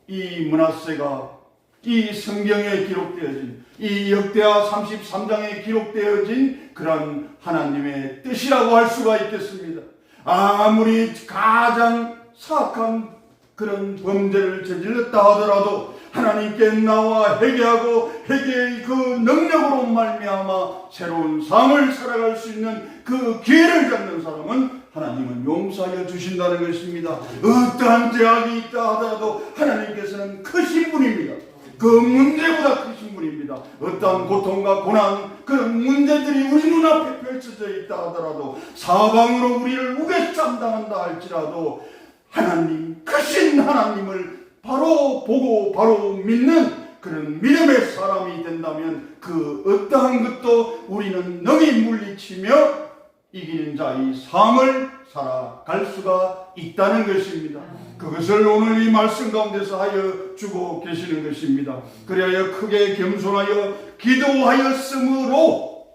이 므낫세가 이 성경에 기록되어진 이 역대하 33장에 기록되어진 그런 하나님의 뜻이라고 할 수가 있겠습니다. 아무리 가장 사악한 그런 범죄를 저질렀다 하더라도 하나님께 나와 회개하고 회개의 그 능력으로 말미암아 새로운 삶을 살아갈 수 있는 그 기회를 갖는 사람은 하나님은 용서하여 주신다는 것입니다. 어떠한 죄악이 있다 하더라도 하나님께서는 크신 분입니다. 그 문제보다 크신 분입니다. 어떠한 고통과 고난 그런 문제들이 우리 눈앞에 펼쳐져 있다 하더라도 사방으로 우리를 우겨쌈당한다 할지라도 하나님, 크신 하나님을 바로 보고 바로 믿는 그런 믿음의 사람이 된다면 그 어떠한 것도 우리는 능히 물리치며 이기는 자의 삶을 살아갈 수가 있다는 것입니다. 그것을 오늘 이 말씀 가운데서 하여 주고 계시는 것입니다. 그래야 크게 겸손하여 기도하였으므로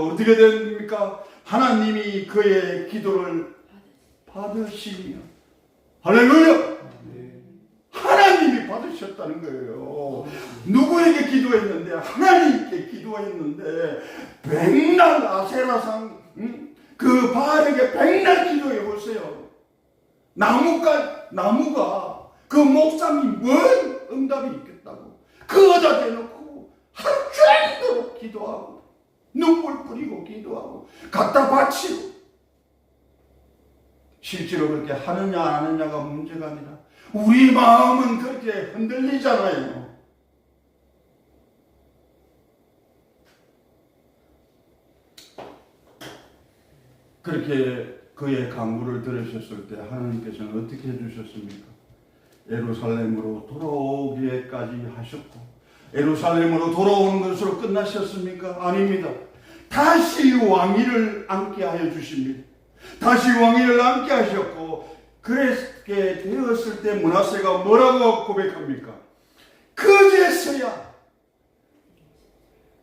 어떻게 됩니까? 하나님이 그의 기도를 받으시며 할렐루야! 하나님이 받으셨다는 거예요. 누구에게 기도했는데? 하나님께 기도했는데 백날 아세라상 그 바알에게 백날 기도해 보세요. 나무가 그 목상이 뭔 응답이 있겠다고 그거다 대놓고 하루 종일 기도하고 눈물 뿌리고 기도하고 갖다 바치고 실제로 그렇게 하느냐 안 하느냐가 문제가 아니라 우리 마음은 그렇게 흔들리잖아요. 그렇게 그의 간구를 들으셨을 때 하나님께서는 어떻게 해주셨습니까? 예루살렘으로 돌아오기까지 하셨고 예루살렘으로 돌아오는 것으로 끝나셨습니까? 아닙니다. 다시 왕위를 앉게 하여 주십니다. 다시 왕위를 앉게 하셨고 그렇게 되었을 때 므낫세가 뭐라고 고백합니까? 그제서야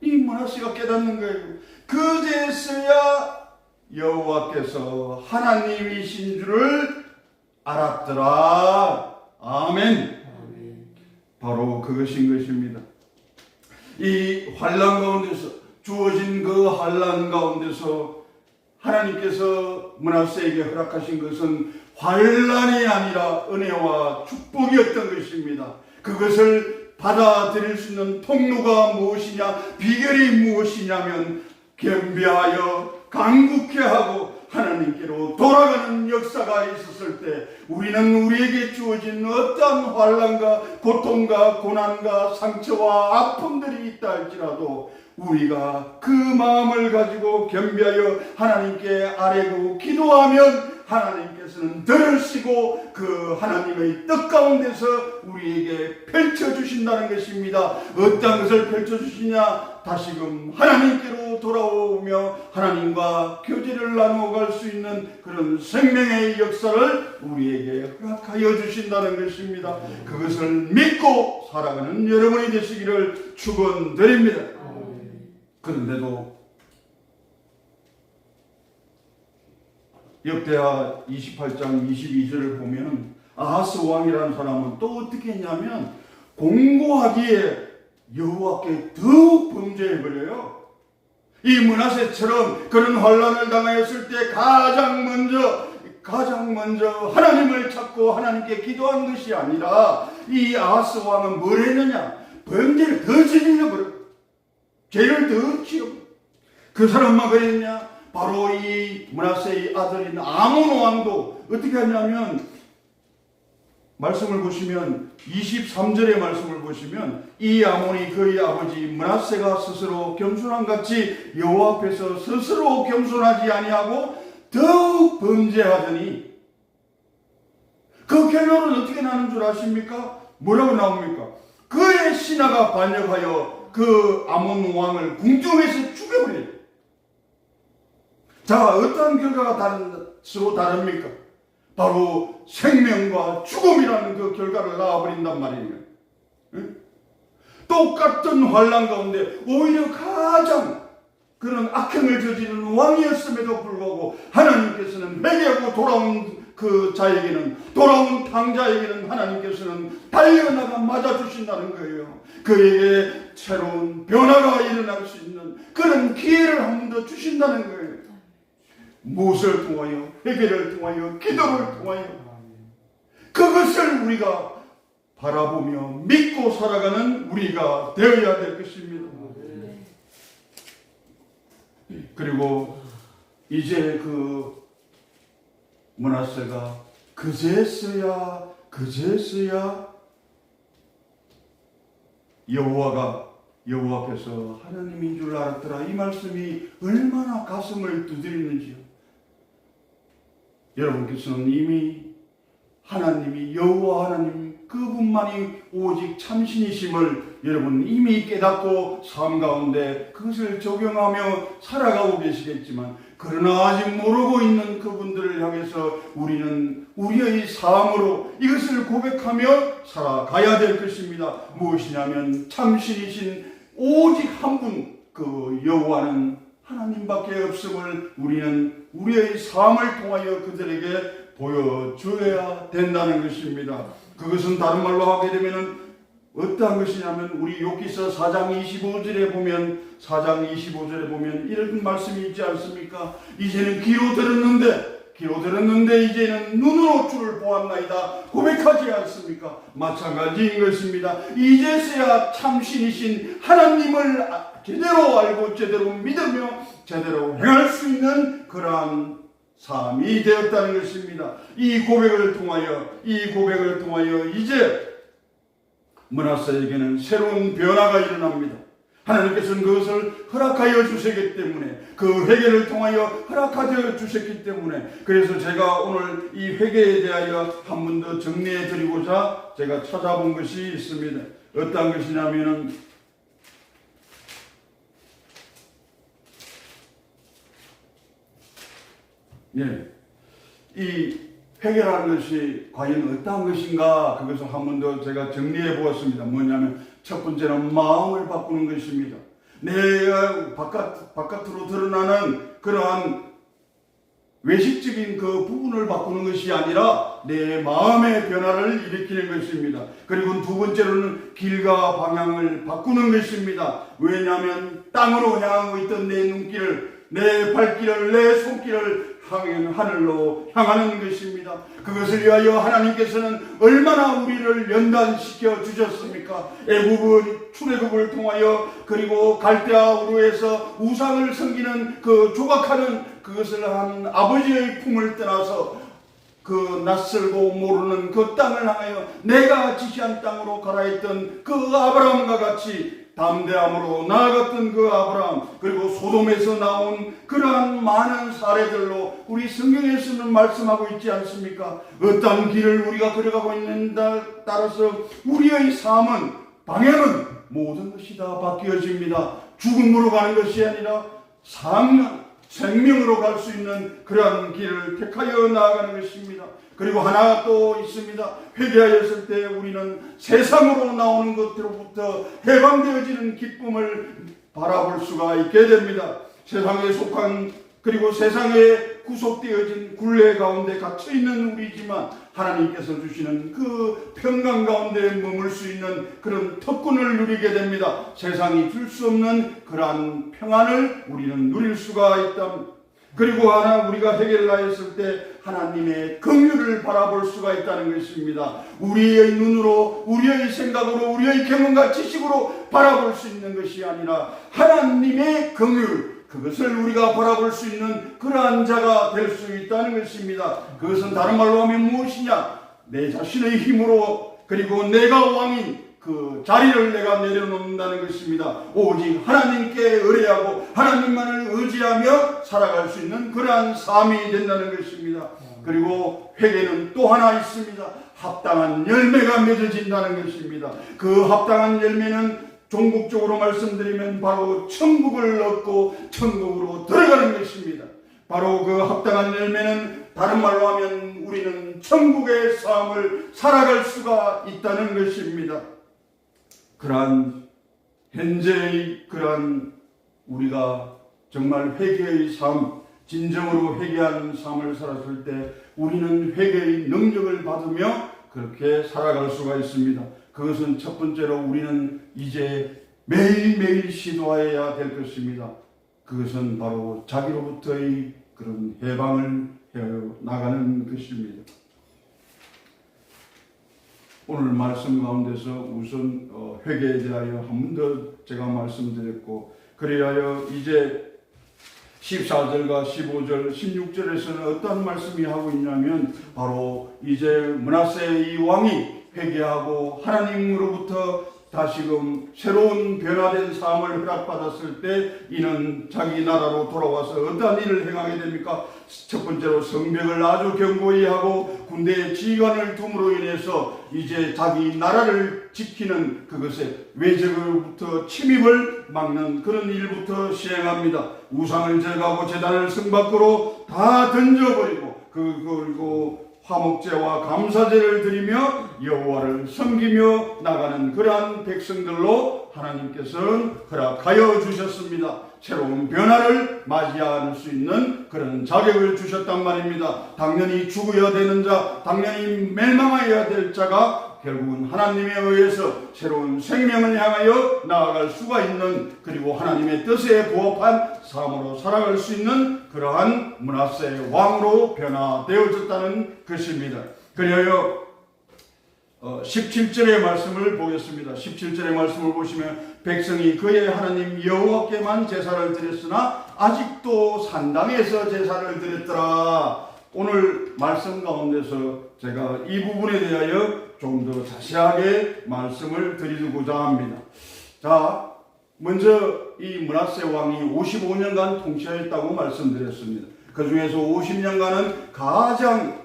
이 므낫세가 깨닫는 거예요. 그제서야 여호와께서 하나님이신 줄을 알았더라. 아멘. 바로 그것인 것입니다. 이 환난 가운데서 주어진 그 환난 가운데서 하나님께서 므낫세에게 허락하신 것은 환난이 아니라 은혜와 축복이었던 것입니다. 그것을 받아들일 수 있는 통로가 무엇이냐, 비결이 무엇이냐면 겸비하여 간구케 하고 하나님께로 돌아가는 역사가 있었을 때 우리는 우리에게 주어진 어떠한 환난과 고통과 고난과 상처와 아픔들이 있다 할지라도 우리가 그 마음을 가지고 겸비하여 하나님께 아뢰고 기도하면 하나님께서는 들으시고 그 하나님의 뜻 가운데서 우리에게 펼쳐주신다는 것입니다. 어떤 것을 펼쳐주시냐? 다시금 하나님께로 돌아오며 하나님과 교제를 나누어갈 수 있는 그런 생명의 역사를 우리에게 허락하여 주신다는 것입니다. 그것을 믿고 살아가는 여러분이 되시기를 축원드립니다. 그런데도 역대하 28장 22절을 보면 아하스 왕이라는 사람은 또 어떻게 했냐면 공고하기에 여호와께 더욱 범죄해버려요. 이 므낫세처럼 그런 환난을 당하였을 때 가장 먼저 하나님을 찾고 하나님께 기도한 것이 아니라 이 아하스 왕은 뭘 했느냐? 범죄를 더 저질러버려. 죄를 더 지어. 그 사람만 그랬냐? 바로 이 므낫세의 아들인 아몬 왕도 어떻게 하냐면 말씀을 보시면 23절의 말씀을 보시면 이 아몬이 그의 아버지 므낫세가 스스로 겸손한 같이 여호와 앞에서 스스로 겸손하지 아니하고 더욱 범죄하더니 그 결론은 어떻게 나는 줄 아십니까? 뭐라고 나옵니까? 그의 신하가 반역하여 그 아몬 왕을 궁중에서 죽여버려요. 자, 어떤 결과가 서로 다릅니까? 바로 생명과 죽음이라는 그 결과를 낳아버린단 말이에요. 응? 똑같은 환난 가운데 오히려 가장 그런 악행을 저지르는 왕이었음에도 불구하고 하나님께서는 회개하고 돌아온 그 자에게는, 돌아온 탕자에게는 하나님께서는 달려나가 맞아주신다는 거예요. 그에게 새로운 변화가 일어날 수 있는 그런 기회를 한 번 더 주신다는 거예요. 무엇을 통하여? 회개를 통하여, 기도를 통하여. 그것을 우리가 바라보며 믿고 살아가는 우리가 되어야 될 것입니다. 그리고 이제 그 므낫세가 그제서야 여호와 앞에서 하나님인 줄 알았더라. 이 말씀이 얼마나 가슴을 두드리는지요. 여러분께서는 이미 하나님이 여호와 하나님 그분만이 오직 참신이심을 여러분 이미 깨닫고 삶 가운데 그것을 적용하며 살아가고 계시겠지만, 그러나 아직 모르고 있는 그분들을 향해서 우리는 우리의 삶으로 이것을 고백하며 살아가야 될 것입니다. 무엇이냐면 참신이신 오직 한 분, 그 여호와는 하나님밖에 없음을 우리는 우리의 삶을 통하여 그들에게 보여줘야 된다는 것입니다. 그것은 다른 말로 하게 되면 어떠한 것이냐면, 우리 욥기서 4장 25절에 보면 이런 말씀이 있지 않습니까? 이제는 귀로 들었는데 이제는 눈으로 주를 보았나이다 고백하지 않습니까? 마찬가지인 것입니다. 이제서야 참신이신 하나님을 제대로 알고 제대로 믿으며 제대로 행할 수 있는 그러한 삶이 되었다는 것입니다. 이 고백을 통하여 이제 므낫세에게는 새로운 변화가 일어납니다. 하나님께서는 그것을 허락하여 주시기 때문에, 그 회개를 통하여 허락하여 주셨기 때문에, 그래서 제가 오늘 이 회개에 대하여 한 번 더 정리해 드리고자 제가 찾아본 것이 있습니다. 어떤 것이냐면은 이 회개라는 것이 과연 어떠한 것인가, 그것을 한 번 더 제가 정리해 보았습니다. 뭐냐면 첫 번째는 마음을 바꾸는 것입니다. 내가 바깥으로 드러나는 그러한 외식적인 그 부분을 바꾸는 것이 아니라 내 마음의 변화를 일으키는 것입니다. 그리고 두 번째로는 길과 방향을 바꾸는 것입니다. 왜냐하면 땅으로 향하고 있던 내 눈길을, 내 발길을, 내 손길을 하늘로 향하는 것입니다. 그것을 위하여 하나님께서는 얼마나 우리를 연단시켜 주셨습니까? 애굽은 출애굽을 통하여, 그리고 갈대아 우르에서 우상을 섬기는 그 조각하는 그것을 한 아버지의 품을 떠나서 그 낯설고 모르는 그 땅을 향하여 내가 지시한 땅으로 가라 했던 그 아브라함과 같이 담대함으로 나아갔던 그 아브라함, 그리고 소돔에서 나온 그러한 많은 사례들로 우리 성경에서는 말씀하고 있지 않습니까? 어떤 길을 우리가 걸어가고 있는데 따라서 우리의 삶은, 방향은 모든 것이 다 바뀌어집니다. 죽음으로 가는 것이 아니라 생명으로 갈 수 있는 그러한 길을 택하여 나아가는 것입니다. 그리고 하나 또 있습니다. 회개하였을 때 우리는 세상으로 나오는 것들로부터 해방되어지는 기쁨을 바라볼 수가 있게 됩니다. 세상에 속한, 그리고 세상에 구속되어진 굴레 가운데 갇혀있는 우리지만 하나님께서 주시는 그 평강 가운데 머물 수 있는 그런 특권을 누리게 됩니다. 세상이 줄 수 없는 그러한 평안을 우리는 누릴 수가 있다. 그리고 하나 우리가 해결하였을 때 하나님의 긍휼을 바라볼 수가 있다는 것입니다. 우리의 눈으로, 우리의 생각으로, 우리의 경험과 지식으로 바라볼 수 있는 것이 아니라 하나님의 긍휼, 그것을 우리가 바라볼 수 있는 그러한 자가 될 수 있다는 것입니다. 그것은 다른 말로 하면 무엇이냐? 내 자신의 힘으로, 그리고 내가 왕인 그 자리를 내가 내려놓는다는 것입니다. 오직 하나님께 의뢰하고 하나님만을 의지하며 살아갈 수 있는 그러한 삶이 된다는 것입니다. 그리고 회개는 또 하나 있습니다. 합당한 열매가 맺어진다는 것입니다. 그 합당한 열매는 종국적으로 말씀드리면 바로 천국을 얻고 천국으로 들어가는 것입니다. 바로 그 합당한 열매는 다른 말로 하면 우리는 천국의 삶을 살아갈 수가 있다는 것입니다. 그러한 현재의 그러한 우리가 정말 회개의 삶, 진정으로 회개하는 삶을 살았을 때 우리는 회개의 능력을 받으며 그렇게 살아갈 수가 있습니다. 그것은 첫 번째로 우리는 이제 매일매일 시도해야 될 것입니다. 그것은 바로 자기로부터의 그런 해방을 해 나가는 것입니다. 오늘 말씀 가운데서 우선 회개에 대하여 한 번 더 제가 말씀드렸고, 그리하여 이제 14절과 15절, 16절에서는 어떤 말씀이 하고 있냐면 바로 이제 므낫세 이 왕이 회개하고 하나님으로부터 다시금 새로운 변화된 삶을 허락받았을 때 이는 자기 나라로 돌아와서 어떠한 일을 행하게 됩니까? 첫 번째로 성벽을 아주 견고히 하고 군대에 지휘관을 둠으로 인해서 이제 자기 나라를 지키는 그것에 외적으로부터 침입을 막는 그런 일부터 시행합니다. 우상을 제거하고 제단을 성 밖으로 다 던져버리고 그리고 화목제와 감사제를 드리며 여호와를 섬기며 나가는 그러한 백성들로 하나님께서는 허락하여 주셨습니다. 새로운 변화를 맞이할 수 있는 그런 자격을 주셨단 말입니다. 당연히 죽어야 되는 자, 당연히 멸망하여야 될 자가 결국은 하나님에 의해서 새로운 생명을 향하여 나아갈 수가 있는, 그리고 하나님의 뜻에 부합한 삶으로 살아갈 수 있는 그러한 므낫세 왕으로 변화되어졌다는 것입니다. 그리하여 17절의 말씀을 보겠습니다. 17절의 말씀을 보시면 백성이 그의 하나님 여호와께만 제사를 드렸으나 아직도 산당에서 제사를 드렸더라. 오늘 말씀 가운데서 제가 이 부분에 대하여 좀 더 자세하게 말씀을 드리고자 합니다. 자, 먼저 이 므낫세 왕이 55년간 통치하였다고 말씀드렸습니다. 그 중에서 50년간은 가장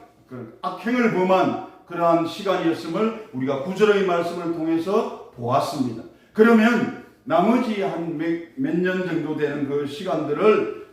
악행을 범한 그러한 시간이었음을 우리가 구절의 말씀을 통해서 보았습니다. 그러면 나머지 한 몇 년 정도 되는 그 시간들을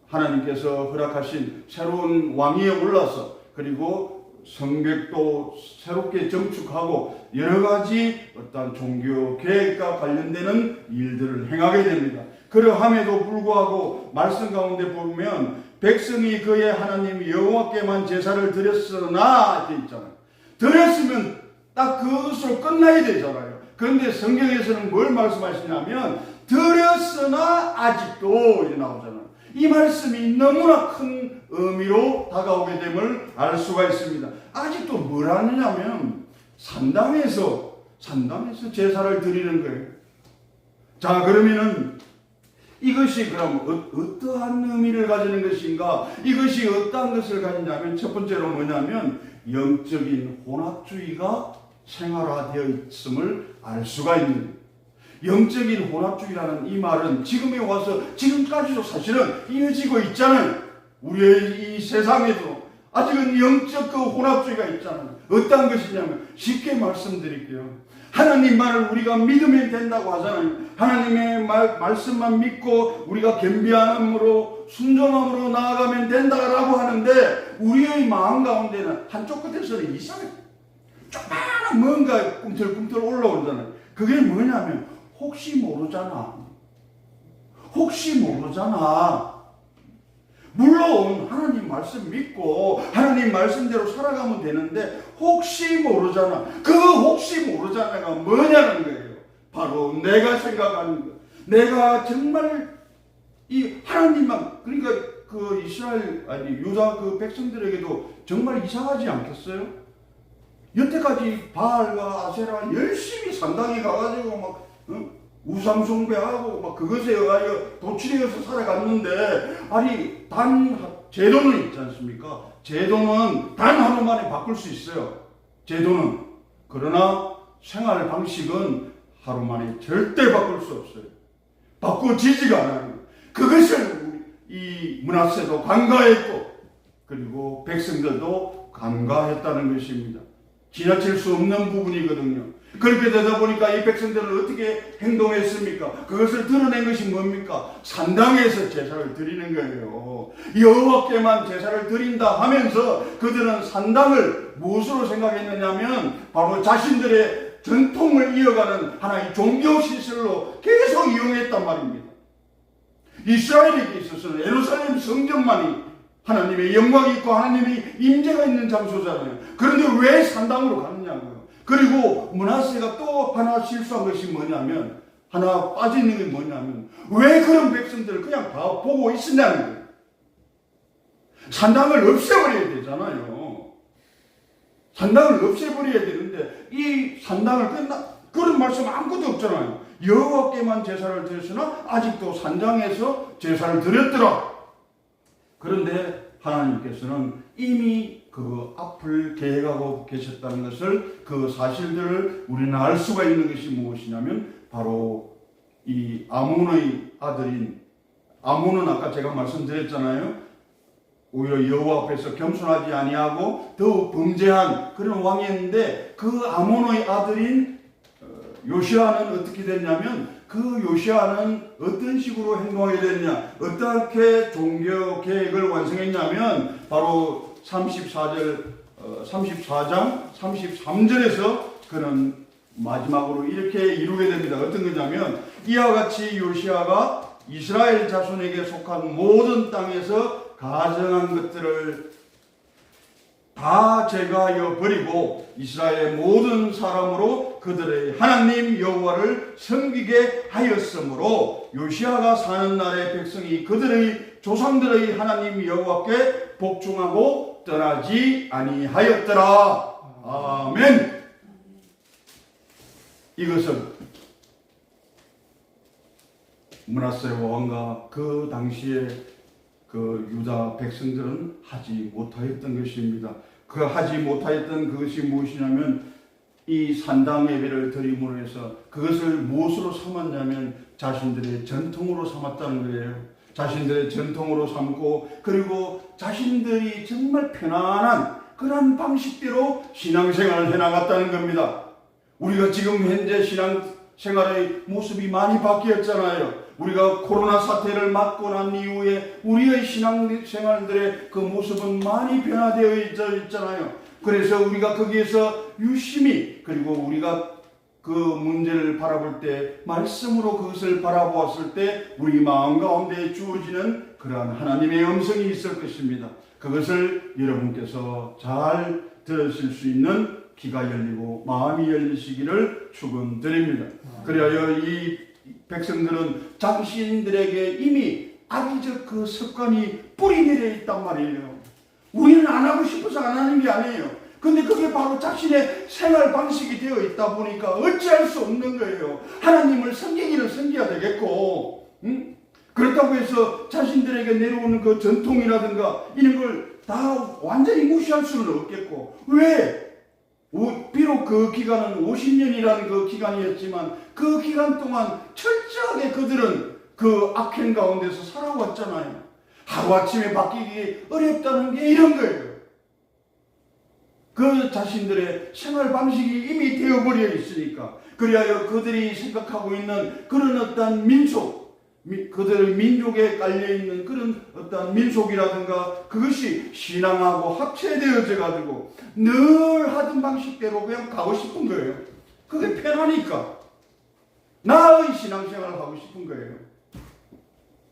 하나님께서 허락하신 새로운 왕위에 올라서, 그리고 성벽도 새롭게 정축하고 여러 가지 어떤 종교 계획과 관련되는 일들을 행하게 됩니다. 그러함에도 불구하고 말씀 가운데 보면 백성이 그의 하나님 여호와께만 제사를 드렸으나 이렇게 있잖아요. 드렸으면 딱 그것으로 끝나야 되잖아요. 그런데 성경에서는 뭘 말씀하시냐면 드렸으나 아직도 이렇게 나오잖아요. 이 말씀이 너무나 큰 의미로 다가오게 됨을 알 수가 있습니다. 아직도 뭘 하느냐면 산당에서 제사를 드리는 거예요. 자, 그러면은 이것이 그럼 어떠한 의미를 가지는 것인가? 이것이 어떠한 것을 가지냐면 첫 번째로 뭐냐면 영적인 혼합주의가 생활화되어 있음을 알 수가 있는 거예요. 영적인 혼합주의라는 이 말은 지금에 와서 지금까지도 사실은 이어지고 있잖아요. 우리의 이 세상에도 아직은 영적 그 혼합주의가 있잖아요. 어떤 것이냐면 쉽게 말씀드릴게요. 하나님만을 우리가 믿으면 된다고 하잖아요. 하나님의 말씀만 믿고 우리가 겸비함으로 순종함으로 나아가면 된다라고 하는데 우리의 마음 가운데는 한쪽 끝에서는 이상해요. 조그마한 뭔가 꿈틀꿈틀 올라오잖아요. 그게 뭐냐면 혹시 모르잖아. 물론 하나님 말씀 믿고 하나님 말씀대로 살아가면 되는데 혹시 모르잖아. 그 혹시 모르잖아가 뭐냐는 거예요. 바로 내가 생각하는 것. 내가 정말 이 하나님만, 그러니까 그 이스라엘 아니 유다 그 백성들에게도 정말 이상하지 않겠어요? 여태까지 바알과 아세라 열심히 산당에 가가지고 막 우상 숭배하고 막 그것에 의하여 도취되어서 살아갔는데, 아니 제도는 있지 않습니까? 제도는 단 하루 만에 바꿀 수 있어요. 제도는. 그러나 생활 방식은 하루 만에 절대 바꿀 수 없어요. 바꿔지지가 않아요. 그것을 이 므낫세도 간과했고 그리고 백성들도 간과했다는 것입니다. 지나칠 수 없는 부분이거든요. 그렇게 되다 보니까 이 백성들은 어떻게 행동했습니까? 그것을 드러낸 것이 뭡니까? 산당에서 제사를 드리는 거예요. 여호와께만 제사를 드린다 하면서 그들은 산당을 무엇으로 생각했느냐면 바로 자신들의 전통을 이어가는 하나의 종교 시설로 계속 이용했단 말입니다. 이스라엘에게 있어서는 예루살렘 성전만이 하나님의 영광이 있고 하나님의 임재가 있는 장소잖아요. 그런데 왜 산당으로 가느냐고요. 그리고 므낫세가 또 하나 실수한 것이 뭐냐면, 하나 빠져있는 게 뭐냐면, 왜 그런 백성들을 그냥 다 보고 있었냐는 거예요. 산당을 없애버려야 되잖아요. 산당을 없애버려야 되는데 이 산당을 그런 말씀 아무것도 없잖아요. 여호와께만 제사를 드렸으나 아직도 산당에서 제사를 드렸더라. 그런데 하나님께서는 이미 그 앞을 계획하고 계셨다는 것을, 그 사실들을 우리는 알 수가 있는 것이 무엇이냐면 바로 이 아몬의 아들인, 아몬은 아까 제가 말씀드렸잖아요. 오히려 여호와 앞에서 겸손하지 아니하고 더욱 범죄한 그런 왕이었는데, 그 아몬의 아들인 요시아는 어떻게 됐냐면, 그 요시아는 어떤 식으로 행동하게 됐냐, 어떻게 종교 계획을 완성했냐면 바로 34장 33절에서 그는 마지막으로 이렇게 이루게 됩니다. 어떤 거냐면, 이와 같이 요시아가 이스라엘 자손에게 속한 모든 땅에서 가정한 것들을 다 제거하여 버리고 이스라엘의 모든 사람으로 그들의 하나님 여호와를 섬기게 하였으므로 요시아가 사는 날에 백성이 그들의 조상들의 하나님 여호와께 복종하고 떠나지 아니하였더라. 아멘. 이것은 므낫세 왕과 그 당시에 그 유다 백성들은 하지 못하였던 것입니다. 그 하지 못하였던 그것이 무엇이냐면, 이 산당 예배를 드림으로 해서 그것을 무엇으로 삼았냐면 자신들의 전통으로 삼았다는 거예요. 자신들의 전통으로 삼고, 그리고 자신들이 정말 편안한 그런 방식대로 신앙생활을 해나갔다는 겁니다. 우리가 지금 현재 신앙생활의 모습이 많이 바뀌었잖아요. 우리가 코로나 사태를 맞고 난 이후에 우리의 신앙생활들의 그 모습은 많이 변화되어 있잖아요. 그래서 우리가 거기에서 유심히, 그리고 우리가 그 문제를 바라볼 때 말씀으로 그것을 바라보았을 때 우리 마음 가운데 주어지는 그러한 하나님의 음성이 있을 것입니다. 그것을 여러분께서 잘 들으실 수 있는 귀가 열리고 마음이 열리시기를 축원드립니다. 그리하여 이 백성들은 자신들에게 이미 악의적 그 습관이 뿌리내려 있단 말이에요. 우리는 안 하고 싶어서 안 하는 게 아니에요. 근데 그게 바로 자신의 생활 방식이 되어 있다 보니까 어찌할 수 없는 거예요. 하나님을 섬기기는 섬겨야 되겠고, 그렇다고 해서 자신들에게 내려오는 그 전통이라든가 이런 걸 다 완전히 무시할 수는 없겠고. 왜? 비록 그 기간은 50년이라는 그 기간이었지만 그 기간 동안 철저하게 그들은 그 악행 가운데서 살아왔잖아요. 하루아침에 바뀌기 어렵다는 게 이런 거예요. 그 자신들의 생활 방식이 이미 되어버려 있으니까. 그리하여 그들이 생각하고 있는 그런 어떤 민속, 그들의 민족에 깔려있는 그런 어떤 민속이라든가 그것이 신앙하고 합체되어져 가지고 늘 하던 방식대로 그냥 가고 싶은 거예요. 그게 편하니까. 나의 신앙생활을 하고 싶은 거예요.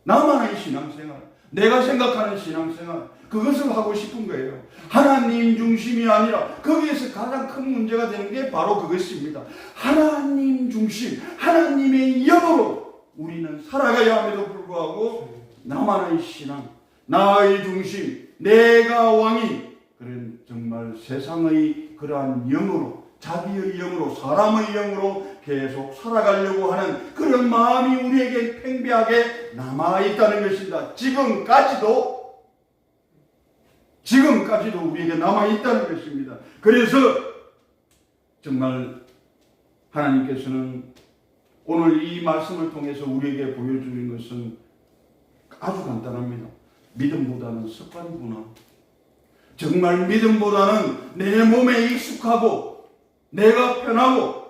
나만의 신앙생활. 내가 생각하는 신앙생활, 그것을 하고 싶은 거예요. 하나님 중심이 아니라 거기에서 가장 큰 문제가 되는 게 바로 그것입니다. 하나님 중심, 하나님의 영으로 우리는 살아가야 함에도 불구하고 나만의 신앙, 나의 중심, 내가 왕이, 그런 정말 세상의 그러한 영으로, 자기의 영으로, 사람의 영으로 계속 살아가려고 하는 그런 마음이 우리에게 팽배하게 남아있다는 것입니다. 지금까지도 우리에게 남아있다는 것입니다. 그래서 정말 하나님께서는 오늘 이 말씀을 통해서 우리에게 보여주는 것은 아주 간단합니다. 믿음보다는 습관이구나. 정말 믿음보다는 내 몸에 익숙하고 내가 편하고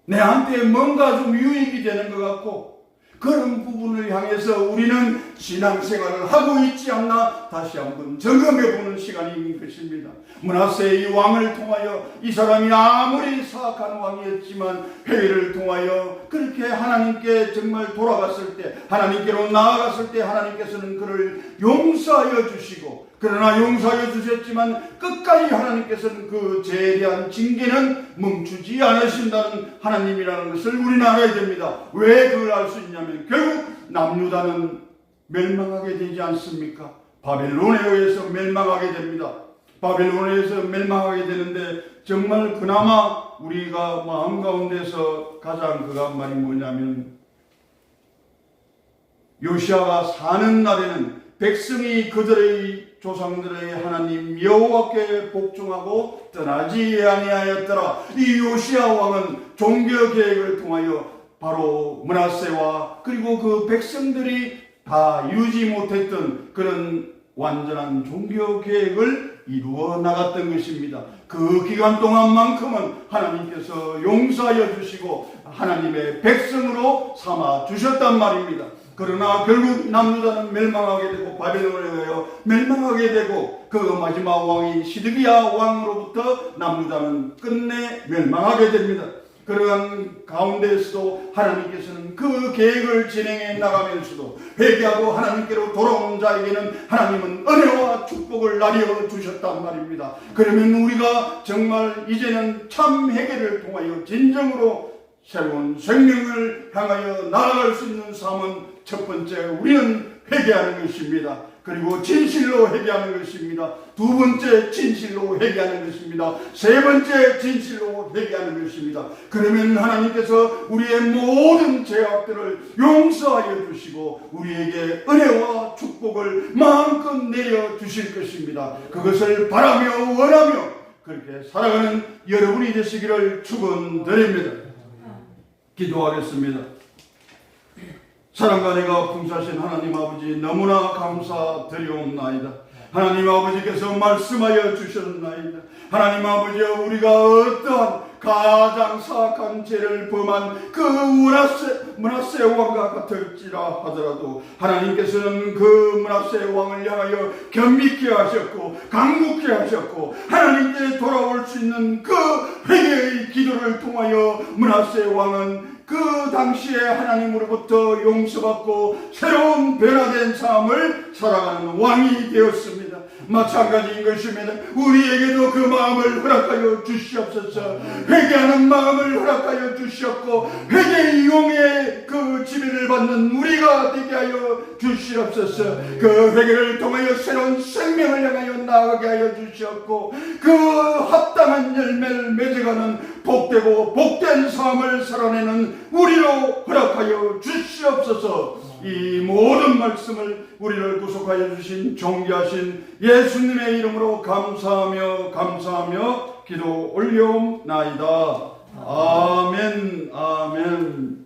내한테 뭔가 좀 유익이 되는 것 같고 그런 부분을 향해서 우리는 신앙생활을 하고 있지 않나 다시 한번 점검해보는 시간인 것입니다. 므낫세 이 왕을 통하여 이 사람이 아무리 사악한 왕이었지만 회개를 통하여 그렇게 하나님께 정말 돌아갔을 때, 하나님께로 나아갔을 때 하나님께서는 그를 용서하여 주시고, 그러나 용서하여 주셨지만 끝까지 하나님께서는 그 죄에 대한 징계는 멈추지 않으신다는 하나님이라는 것을 우리는 알아야 됩니다. 왜 그걸 알 수 있냐면 결국 남유다는 멸망하게 되지 않습니까? 바벨론에 의해서 멸망하게 됩니다. 바벨론에 의해서 멸망하게 되는데 정말 그나마 우리가 마음 가운데서 가장 그간 말이 뭐냐면 요시아가 사는 날에는 백성이 그들의 조상들의 하나님 여호와께 복종하고 떠나지 아니하였더라. 이 요시아 왕은 종교 계획을 통하여 바로 므낫세와 그리고 그 백성들이 다 이루지 못했던 그런 완전한 종교 계획을 이루어 나갔던 것입니다. 그 기간 동안만큼은 하나님께서 용서하여 주시고 하나님의 백성으로 삼아 주셨단 말입니다. 그러나 결국 남유다는 멸망하게 되고 바벨론에 의하여 멸망하게 되고 그 마지막 왕이 시드기야 왕으로부터 남유다는 끝내 멸망하게 됩니다. 그러한 가운데에서도 하나님께서는 그 계획을 진행해 나가면서도 회개하고 하나님께로 돌아온 자에게는 하나님은 은혜와 축복을 나뉘어 주셨단 말입니다. 그러면 우리가 정말 이제는 참 회개를 통하여 진정으로 새로운 생명을 향하여 나아갈 수 있는 삶은 첫 번째 우리는 회개하는 것입니다. 그리고 진실로 회개하는 것입니다. 두 번째 진실로 회개하는 것입니다. 세 번째 진실로 회개하는 것입니다. 그러면 하나님께서 우리의 모든 죄악들을 용서하여 주시고 우리에게 은혜와 축복을 마음껏 내려 주실 것입니다. 그것을 바라며 원하며 그렇게 살아가는 여러분이 되시기를 축원드립니다. 기도하겠습니다. 사랑과 내가 풍사신 하나님 아버지 너무나 감사드리옵나이다. 하나님 아버지께서 말씀하여 주셨나이다. 하나님 아버지 우리가 어떠한 가장 사악한 죄를 범한 그 므낫세 왕과 같을지라 하더라도 하나님께서는 그 므낫세 왕을 향하여 견밌게 하셨고 강국게 하셨고 하나님께 돌아올 수 있는 그 회개의 기도를 통하여 므낫세 왕은 그 당시에 하나님으로부터 용서받고 새로운 변화된 삶을 살아가는 왕이 되었습니다. 마찬가지인 것입니다. 우리에게도 그 마음을 허락하여 주시옵소서. 회개하는 마음을 허락하여 주시옵고 회개의 용의 그 지배를 받는 우리가 되게 하여 주시옵소서. 그 회개를 통하여 새로운 생명을 향하여 나아가게 하여 주시옵고 그 합당한 열매를 맺어가는 복되고 복된 삶을 살아내는 우리로 허락하여 주시옵소서. 이 모든 말씀을 우리를 구속하여 주신 존귀하신 예수님의 이름으로 감사하며 기도 올려옵나이다. 아멘. 아멘.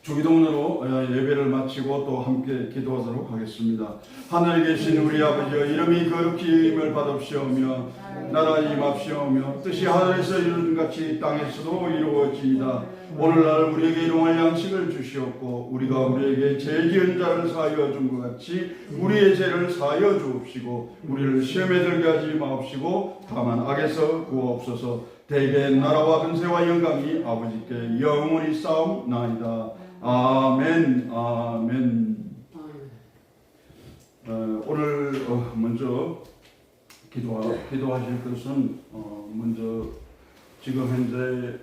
주기도문으로 예배를 마치고 또 함께 기도하도록 하겠습니다. 하늘에 계신 우리 아버지여 이름이 거룩히 여김을 받으시오며 나라 임합시오며 뜻이 하늘에서 이루는 같이 땅에서도 이루어지이다. 오늘날 우리에게 일용할 양식을 주시옵고 우리가 우리에게 죄 지은 자를 사하여 준 것 같이 우리의 죄를 사하여 주옵시고 우리를 시험에 들게 하지 마옵시고 다만 악에서 구하옵소서. 대개 나라와 근세와 영광이 아버지께 영원히 싸움나이다. 아멘. 아멘. 오늘 먼저 기도하실 것은 먼저 지금 현재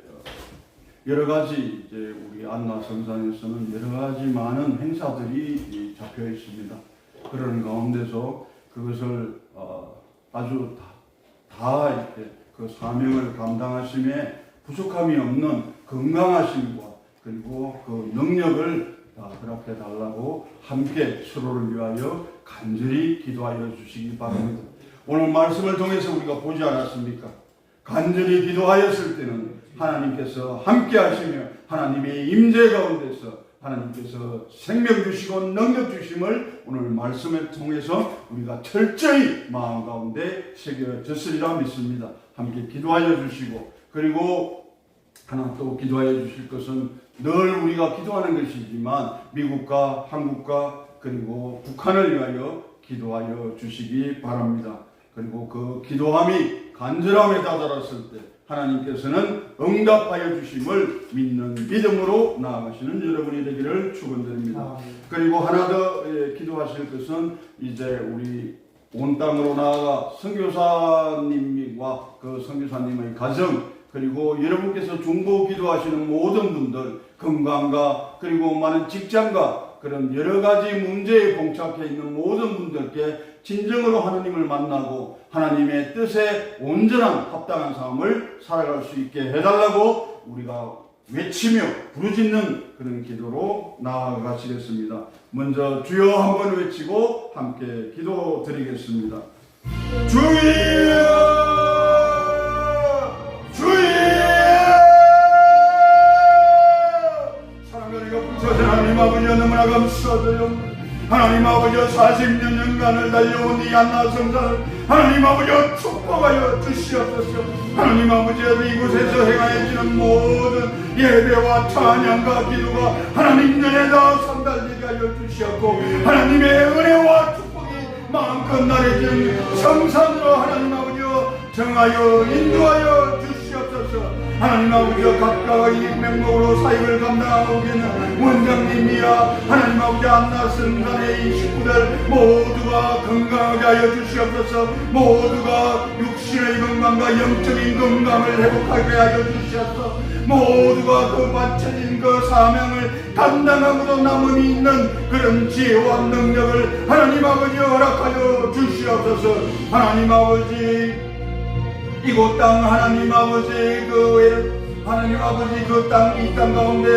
여러 가지 이제 우리 안나 성산에서는 여러 가지 많은 행사들이 잡혀 있습니다. 그런 가운데서 그것을 아주 다 이렇게 그 사명을 감당하심에 부족함이 없는 건강하심과 그리고 그 능력을 허락해 달라고 함께 서로를 위하여 간절히 기도하여 주시기 바랍니다. 오늘 말씀을 통해서 우리가 보지 않았습니까? 간절히 기도하였을 때는 하나님께서 함께 하시며 하나님의 임재 가운데서 하나님께서 생명 주시고 능력 주심을 오늘 말씀을 통해서 우리가 철저히 마음 가운데 새겨졌으리라 믿습니다. 함께 기도하여 주시고 그리고 하나 또 기도하여 주실 것은 늘 우리가 기도하는 것이지만 미국과 한국과 그리고 북한을 위하여 기도하여 주시기 바랍니다. 그리고 그 기도함이 간절함에 다다랐을 때 하나님께서는 응답하여 주심을 믿는 믿음으로 나아가시는 여러분이 되기를 축원드립니다. 그리고 하나 더 기도하실 것은 이제 우리 온 땅으로 나아가 선교사님과 그 선교사님의 가정 그리고 여러분께서 중보 기도하시는 모든 분들 건강과 그리고 많은 직장과 그런 여러 가지 문제에 봉착해 있는 모든 분들께 진정으로 하나님을 만나고 하나님의 뜻에 온전한 합당한 삶을 살아갈 수 있게 해달라고 우리가 외치며 부르짖는 그런 기도로 나아가시겠습니다. 먼저 주여 한번 외치고 함께 기도 드리겠습니다. 주여 사랑하는 부처진 하나님 아버지 너무나 감사드려. 하나님 아버지 40년 년간을 달려온 이 안나 성산을 하나님 아버지 축복하여 주시옵소서. 하나님 아버지 이곳에서 행하여지는 모든 예배와 찬양과 기도가 하나님 눈에 다 상달되게 하여 주시옵고 하나님의 은혜와 축복이 마음껏 나래진 성산으로 하나님 아버지 정하여 인도하여 주시옵소서. 하나님 아버지 각각 이 명목으로 사역을 감당하고 계는 원장님이야 하나님 아버지 안나 성산의 이 식구들 모두가 건강하게 하여 주시옵소서. 모두가 육신의 건강과 영적인 건강을 회복하게 하여 주시옵소서. 모두가 그 바쳐진 그 사명을 감당하고도 남음이 있는 그런 지혜와 능력을 하나님 아버지 허락하여 주시옵소서. 하나님 아버지 이곳 땅 하나님 아버지 하나님 아버지 그 땅 이 땅 가운데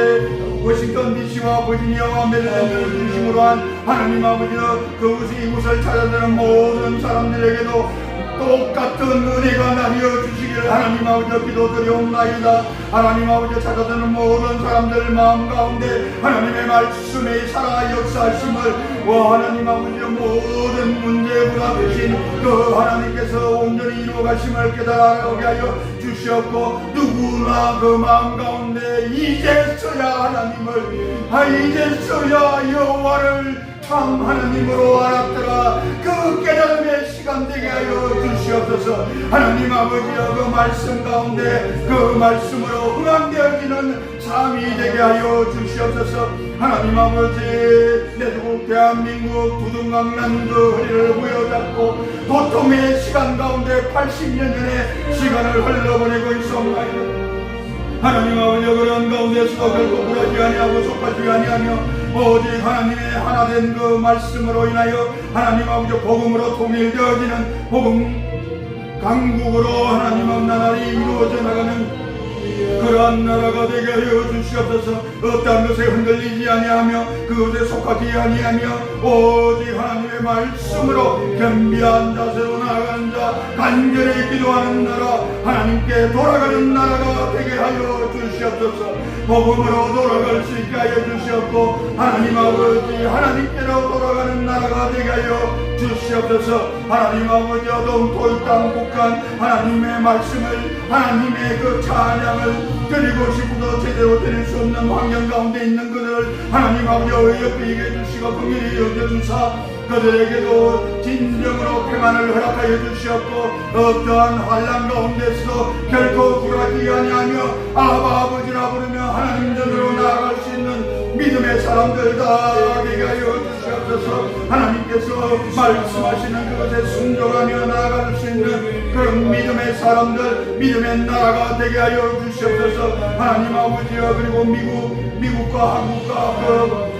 워싱턴 DC와 버지니아와 메릴랜드를 중심으로 한 하나님 아버지 그곳이 이곳을 찾아드는 모든 사람들에게도 똑같은 은혜가 나뉘어 주시기를 하나님 아버지 기도드리옵나이다. 하나님 아버지 찾아드는 모든 사람들 마음 가운데 하나님의 말씀에 살아 역사하심을 하나님 아버지 모든 문제보다 대신 그 하나님께서 온전히 이루어가심을 깨달아오게 하여 주시옵고 누구나 그 마음 가운데 이제서야 하나님을 이제서야 여호와를 참 하나님으로 알았더라 그 깨달음의 시간 되게 하여 주시옵소서. 하나님 아버지여 그 말씀 가운데 그 말씀으로 응항되어지는 삶이 되게 하여 주시옵소서. 하나님 아버지 내두국 대한민국 두둥강난 그 허리를 부여잡고 고통의 시간 가운데 80년 전의 시간을 흘러보내고 있사옵나이다. 하나님 아버지 그런 가운데서도 결코 부러지 아니하고 속하지 아니하며 오직 하나님의 하나된 그 말씀으로 인하여 하나님 아버지 복음으로 통일되어지는 복음 강국으로 하나님 나라이 이루어져 나가는 그러한 나라가 되게 하여 주시옵소서. 어떠한 것에 흔들리지 아니하며 그것에 속하지 아니하며 오직 하나님의 말씀으로 겸비한 자세로 나아가는 자 간절히 기도하는 나라 하나님께 돌아가는 나라가 되게 하여 주시옵소서. 복음으로 돌아갈 수 있게 하여 주시옵고 하나님 아버지 하나님께로 돌아가는 나라가 되게 하여 주시옵소서. 하나님 아버지 어두운 토이 땅 북한 하나님의 말씀을 하나님의 그 찬양을 드리고 싶어도 제대로 드릴 수 없는 환경 가운데 있는 그들을 하나님 아버지 의롭게 해주시고 긍휼히 여겨주사 그들에게도 진정으로 평안을 허락하여 주시옵고 어떠한 환난 가운데서도 결코 굴하지 아니하며 아버지라 부르며 하나님 전으로 나아갈 수 있는 믿음의 사람들 다 되게 하여 주시옵소서. 하나님께 하나님께서 말씀하시는 그것에 순종하며 나아갈 수 있는 그런 믿음의 사람들, 믿음의 나라가 되게 하여 주시옵소서. 하나님 아버지여, 그리고 미국과 한국과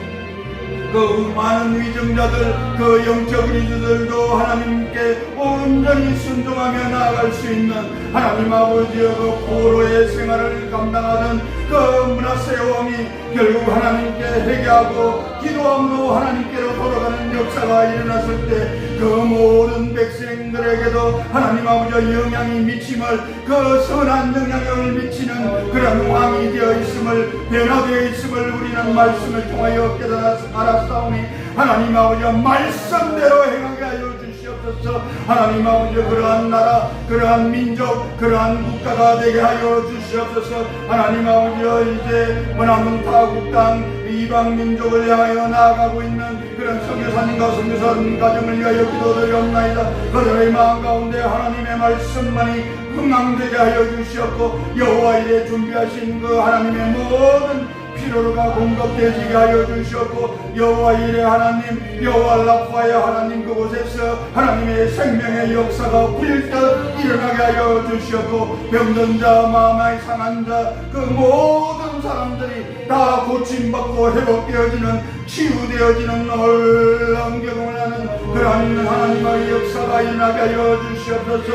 그 많은 위정자들, 그 영적 리더들도 하나님께 온전히 순종하며 나아갈 수 있는 하나님 아버지여, 그 포로의 생활을 감당하는 그 므낫세 왕이 결국 하나님께 회개하고 기도함으로 하나님께로 돌아가는 역사가 일어났을 때 그 모든 백성들에게도 하나님 아버지의 영향이 미침을, 그 선한 영향을 미치는 그런 왕이 되어 있음을, 변화되어 있음을 우리는 말씀을 통하여 깨달아 알았사오니 하나님 아버지의 말씀대로 행하게 하여 주시옵소서. 하나님 아버지, 그러한 나라, 그러한 민족, 그러한 국가가 되게 하여 주시옵소서. 하나님 아버지여, 이제 머나먼 타국 땅 이방 민족을 향하여 나아가고 있는 그런 선교사님과 선교사님 가정을 위하여 기도드리옵나이다. 그들의 마음 가운데 하나님의 말씀만이 흥황되게 하여 주시옵고 여호와 일에 준비하신 그 하나님의 모든 필요가 공급되지게 하여 주시옵고 여호와 일에 하나님, 여호와 라파의 하나님, 그곳에서 하나님의 생명의 역사가 불일듯 일어나게 하여 주시옵고 병든 자, 마음이 상한 자, 그 모든 사람들이 다 고침받고 회복되어지는, 치유되어지는 놀라운 경험을 하는 그러한 하나님의 역사가 일어나게 하여 주시옵소서.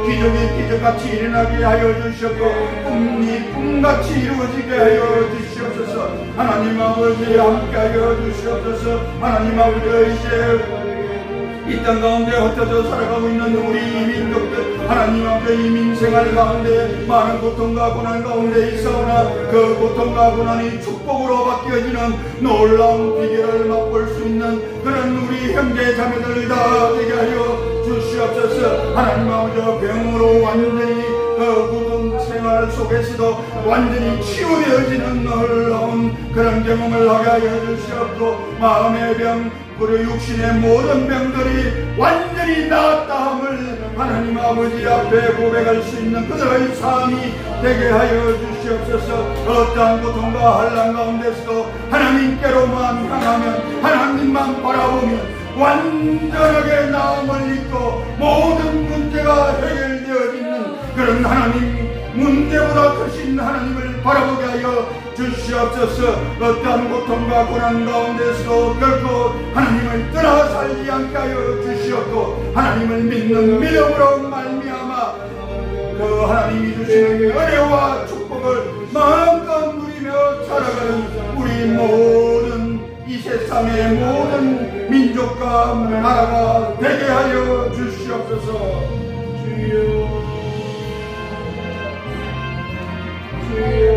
기적이 기적같이 일어나게 하여 주시옵고 꿈이 꿈같이 이루어지게 하여 주시옵소서. 하나님 아버지 함께 하여 주시옵소서. 하나님 아버지, 이제 이 땅 가운데 흩어져 살아가고 있는 우리 이민족들, 하나님 아버지 이민 생활 가운데 많은 고통과 고난 가운데 있사오나 그 고통과 고난이 축복으로 바뀌어지는 놀라운 비결을 맛볼 수 있는 그런 우리 형제 자매들 다 되게 하여 주시옵소서. 하나님 아버지, 병으로 완전히 그 굳은 생활 속에서도 완전히 치유되어지는 놀라운 그런 경험을 하게 하여 주시옵고 마음의 병, 그리고 육신의 모든 병들이 완전히 나았다함을 하나님 아버지 앞에 고백할 수 있는 그들의 삶이 되게 하여 주시옵소서. 어떠한 고통과 환난 가운데서도 하나님께로만 향하면, 하나님만 바라보면 완전하게 나음을 입고 모든 문제가 해결되어지는 그런 하나님, 문제보다 크신 하나님을 바라보게 하여 주시옵소서. 어떠한 고통과 고난 가운데서도 결코 하나님을 떠나 살지 않게 하여 주시옵고 하나님을 믿는 믿음으로 말미암아 그 하나님이 주시는 은혜와 축복을 마음껏 누리며 살아가는 우리 모든 이 세상의 모든 민족과 나라가 되게 하여 주시옵소서. 주여, 주여.